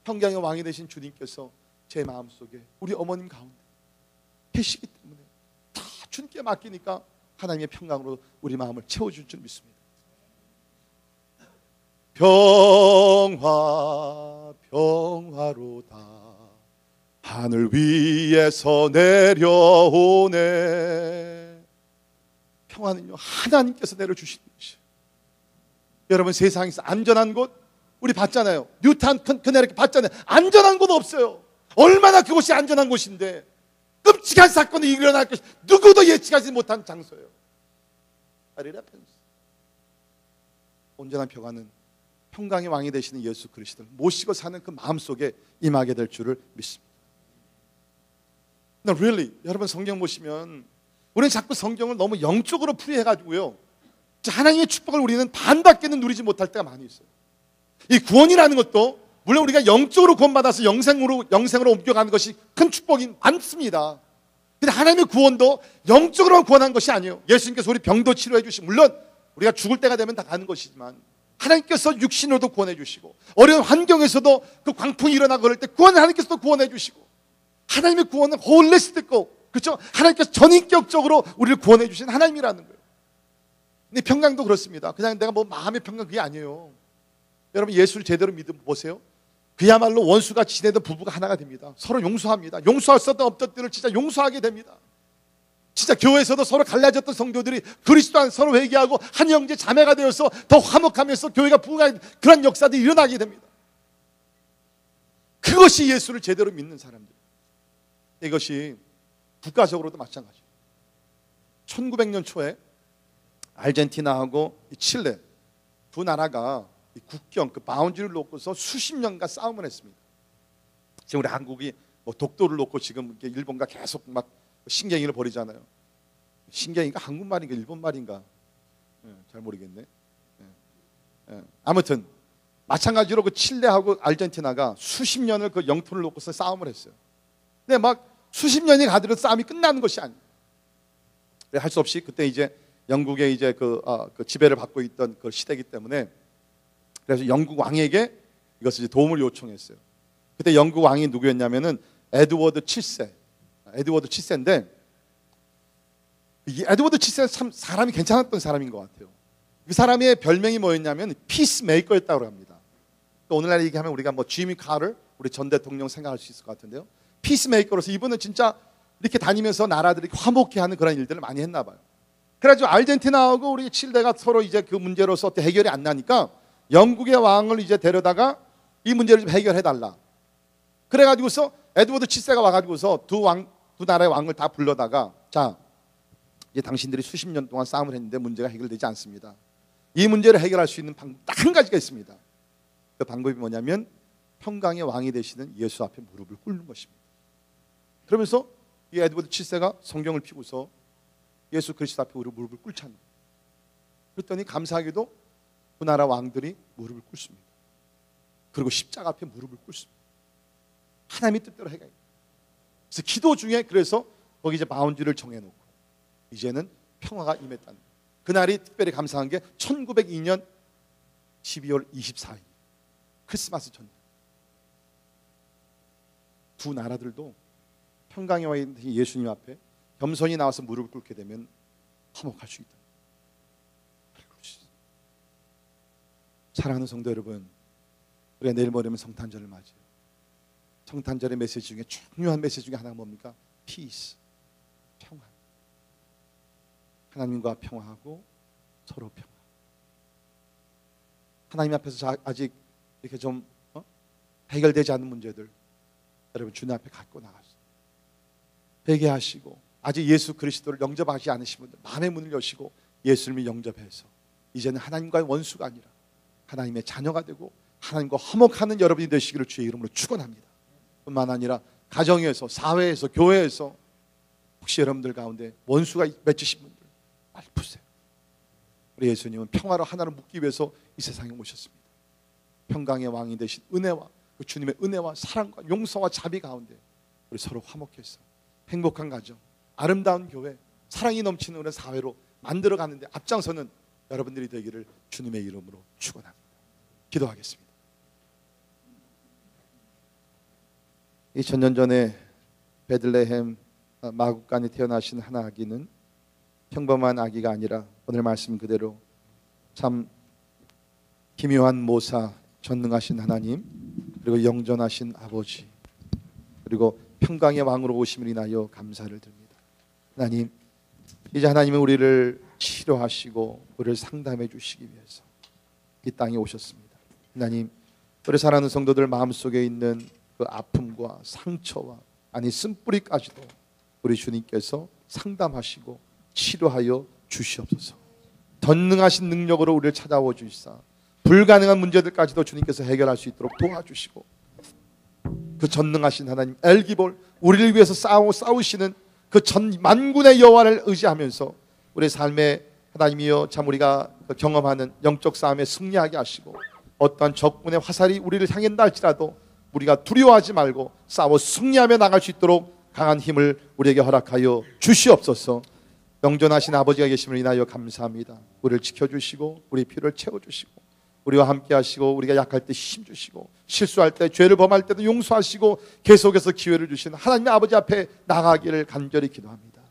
Speaker 1: 평강의 왕이 되신 주님께서 제 마음속에 우리 어머님 가운데 계시기 때문에 다 주님께 맡기니까 하나님의 평강으로 우리 마음을 채워줄 줄 믿습니다. 평화 평화로다 하늘 위에서 내려오네. 평화는요, 하나님께서 내려주시는 것이에요. 여러분, 세상에서 안전한 곳 우리 봤잖아요. 뉴타운 커네리컷 봤잖아요. 안전한 곳 없어요. 얼마나 그곳이 안전한 곳인데 끔찍한 사건이 일어날 것이 누구도 예측하지 못한 장소예요. 온전한 평화는 평강의 왕이 되시는 예수 그리스도를 모시고 사는 그 마음속에 임하게 될 줄을 믿습니다. No, really, 여러분 성경 보시면 우리는 자꾸 성경을 너무 영적으로 풀이해가지고요, 하나님의 축복을 우리는 반밖에는 누리지 못할 때가 많이 있어요. 이 구원이라는 것도 물론 우리가 영적으로 구원받아서 영생으로 옮겨가는 것이 큰 축복이 많습니다. 근데 하나님의 구원도 영적으로만 구원한 것이 아니에요. 예수님께서 우리 병도 치료해 주시고, 물론 우리가 죽을 때가 되면 다 가는 것이지만 하나님께서 육신으로도 구원해 주시고, 어려운 환경에서도 그 광풍이 일어나고 그럴 때 구원을 하나님께서 구원해 주시고, 하나님의 구원은 홀리스틱고, 그렇죠? 하나님께서 전인격적으로 우리를 구원해 주신 하나님이라는 거예요. 근데 평강도 그렇습니다. 그냥 내가 뭐 마음의 평강, 그게 아니에요. 여러분, 예수를 제대로 믿으면 보세요. 그야말로 원수가 지내던 부부가 하나가 됩니다. 서로 용서합니다. 용서할 수 없던 때를 진짜 용서하게 됩니다. 진짜 교회에서도 서로 갈라졌던 성도들이 그리스도 안 서로 회개하고 한 형제 자매가 되어서 더 화목하면서 교회가 부흥하는 그런 역사들이 일어나게 됩니다. 그것이 예수를 제대로 믿는 사람들. 이것이 국가적으로도 마찬가지예요. 1900년 초에 아르헨티나하고 칠레 두 나라가 국경, 그 바운드리를 놓고서 수십 년간 싸움을 했습니다. 지금 우리 한국이 뭐 독도를 놓고 지금 일본과 계속 막 신경을 벌이잖아요. 신경인가 한국말인가 일본말인가 잘 모르겠네. 아무튼 마찬가지로 그 칠레하고 아르헨티나가 수십 년을 그 영토를 놓고서 싸움을 했어요. 근데 막 수십 년이 가더라도 싸움이 끝나는 것이 아니에요. 할 수 없이 그때 이제 영국의 이제 그 지배를 받고 있던 그 시대이기 때문에, 그래서 영국 왕에게 이것을 이제 도움을 요청했어요. 그때 영국 왕이 누구였냐면은 에드워드 7세. 에드워드 7세인데, 이 에드워드 7세는 참 사람이 괜찮았던 사람인 것 같아요. 그 사람의 별명이 뭐였냐면 피스메이커였다고 합니다. 또 오늘날 얘기하면 우리가 뭐 지미 카터, 우리 전 대통령 생각할 수 있을 것 같은데요. 피스메이커로서 이분은 진짜 이렇게 다니면서 나라들이 화목해 하는 그런 일들을 많이 했나 봐요. 그래가지고 아르헨티나하고 우리 칠레가 서로 이제 그 문제로서 어떻게 해결이 안 나니까 영국의 왕을 이제 데려다가 이 문제를 좀 해결해 달라. 그래가지고서 에드워드 7세가 와가지고서 두 나라의 왕을 다 불러다가, 자, 이제 당신들이 수십 년 동안 싸움을 했는데 문제가 해결되지 않습니다. 이 문제를 해결할 수 있는 방법 딱 한 가지가 있습니다. 그 방법이 뭐냐면 평강의 왕이 되시는 예수 앞에 무릎을 꿇는 것입니다. 그러면서 이 에드워드 7세가 성경을 펴고서 예수 그리스도 앞에 우리 무릎을 꿇잖아요. 그랬더니 감사하게도 그 나라 왕들이 무릎을 꿇습니다. 그리고 십자가 앞에 무릎을 꿇습니다. 하나님의 뜻대로 해가요. 그래서 기도 중에 그래서 거기 이제 바운드리를 정해놓고 이제는 평화가 임했다는 거예요. 그날이 특별히 감사한 게 1902년 12월 24일 크리스마스 전날. 두 나라들도 평강의 왕인 예수님 앞에 겸손히 나와서 무릎을 꿇게 되면 화목할 수 있다. 사랑하는 성도 여러분, 우리가 내일 모레면 성탄절을 맞이해요. 성탄절의 메시지 중에 중요한 메시지 중에 하나가 뭡니까? 피스, 평화. 하나님과 평화하고 서로 평화. 하나님 앞에서 아직 이렇게 좀 해결되지 않는 문제들, 여러분 주님 앞에 갖고 나가서 회개하시고, 아직 예수 그리스도를 영접하지 않으신 분들 마음의 문을 여시고 예수님을 영접해서 이제는 하나님과의 원수가 아니라 하나님의 자녀가 되고 하나님과 화목하는 여러분이 되시기를 주의 이름으로 축원합니다. 뿐만 아니라 가정에서, 사회에서, 교회에서 혹시 여러분들 가운데 원수가 맺히신 분들 빨리 푸세요. 우리 예수님은 평화로 하나를 묻기 위해서 이 세상에 오셨습니다. 평강의 왕이 되신 은혜와 그 주님의 은혜와 사랑과 용서와 자비 가운데 우리 서로 화목해서 행복한 가정, 아름다운 교회, 사랑이 넘치는 그런 사회로 만들어가는데 앞장서는 여러분들이 되기를 주님의 이름으로 축원합니다. 기도하겠습니다. 2000년 전에 베들레헴 마국간에 태어나신 한 아기는 평범한 아기가 아니라 오늘 말씀 그대로 참 기묘한 모사, 전능하신 하나님, 그리고 영전하신 아버지, 그리고 평강의 왕으로 오심을 인하여 감사를 드립니다. 하나님, 이제 하나님은 우리를 치료하시고 우리를 상담해 주시기 위해서 이 땅에 오셨습니다. 하나님, 우리 사랑하는 성도들 마음속에 있는 그 아픔과 상처와 아니 쓴뿌리까지도 우리 주님께서 상담하시고 치료하여 주시옵소서. 전능하신 능력으로 우리를 찾아오 주시사 불가능한 문제들까지도 주님께서 해결할 수 있도록 도와주시고, 그 전능하신 하나님 엘기볼, 우리를 위해서 싸우시는 그 만군의 여호와를 의지하면서 우리 삶의 하나님이여 참 우리가 경험하는 영적 싸움에 승리하게 하시고, 어떠한 적군의 화살이 우리를 향한다 할지라도 우리가 두려워하지 말고 싸워 승리하며 나갈 수 있도록 강한 힘을 우리에게 허락하여 주시옵소서. 영전하신 아버지가 계심을 인하여 감사합니다. 우리를 지켜주시고 우리 필요를 채워주시고 우리와 함께 하시고 우리가 약할 때 힘 주시고 실수할 때 죄를 범할 때도 용서하시고 계속해서 기회를 주시는 하나님의 아버지 앞에 나가기를 간절히 기도합니다.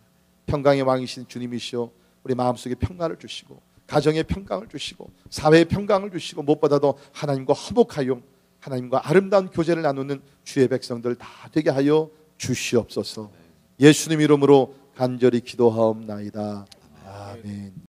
Speaker 1: 평강의 왕이신 주님이시여 우리 마음속에 평강을 주시고 가정의 평강을 주시고 사회의 평강을 주시고 무엇보다도 하나님과 화목하여 하나님과 아름다운 교제를 나누는 주의 백성들 다 되게 하여 주시옵소서. 예수님 이름으로 간절히 기도하옵나이다. 아멘.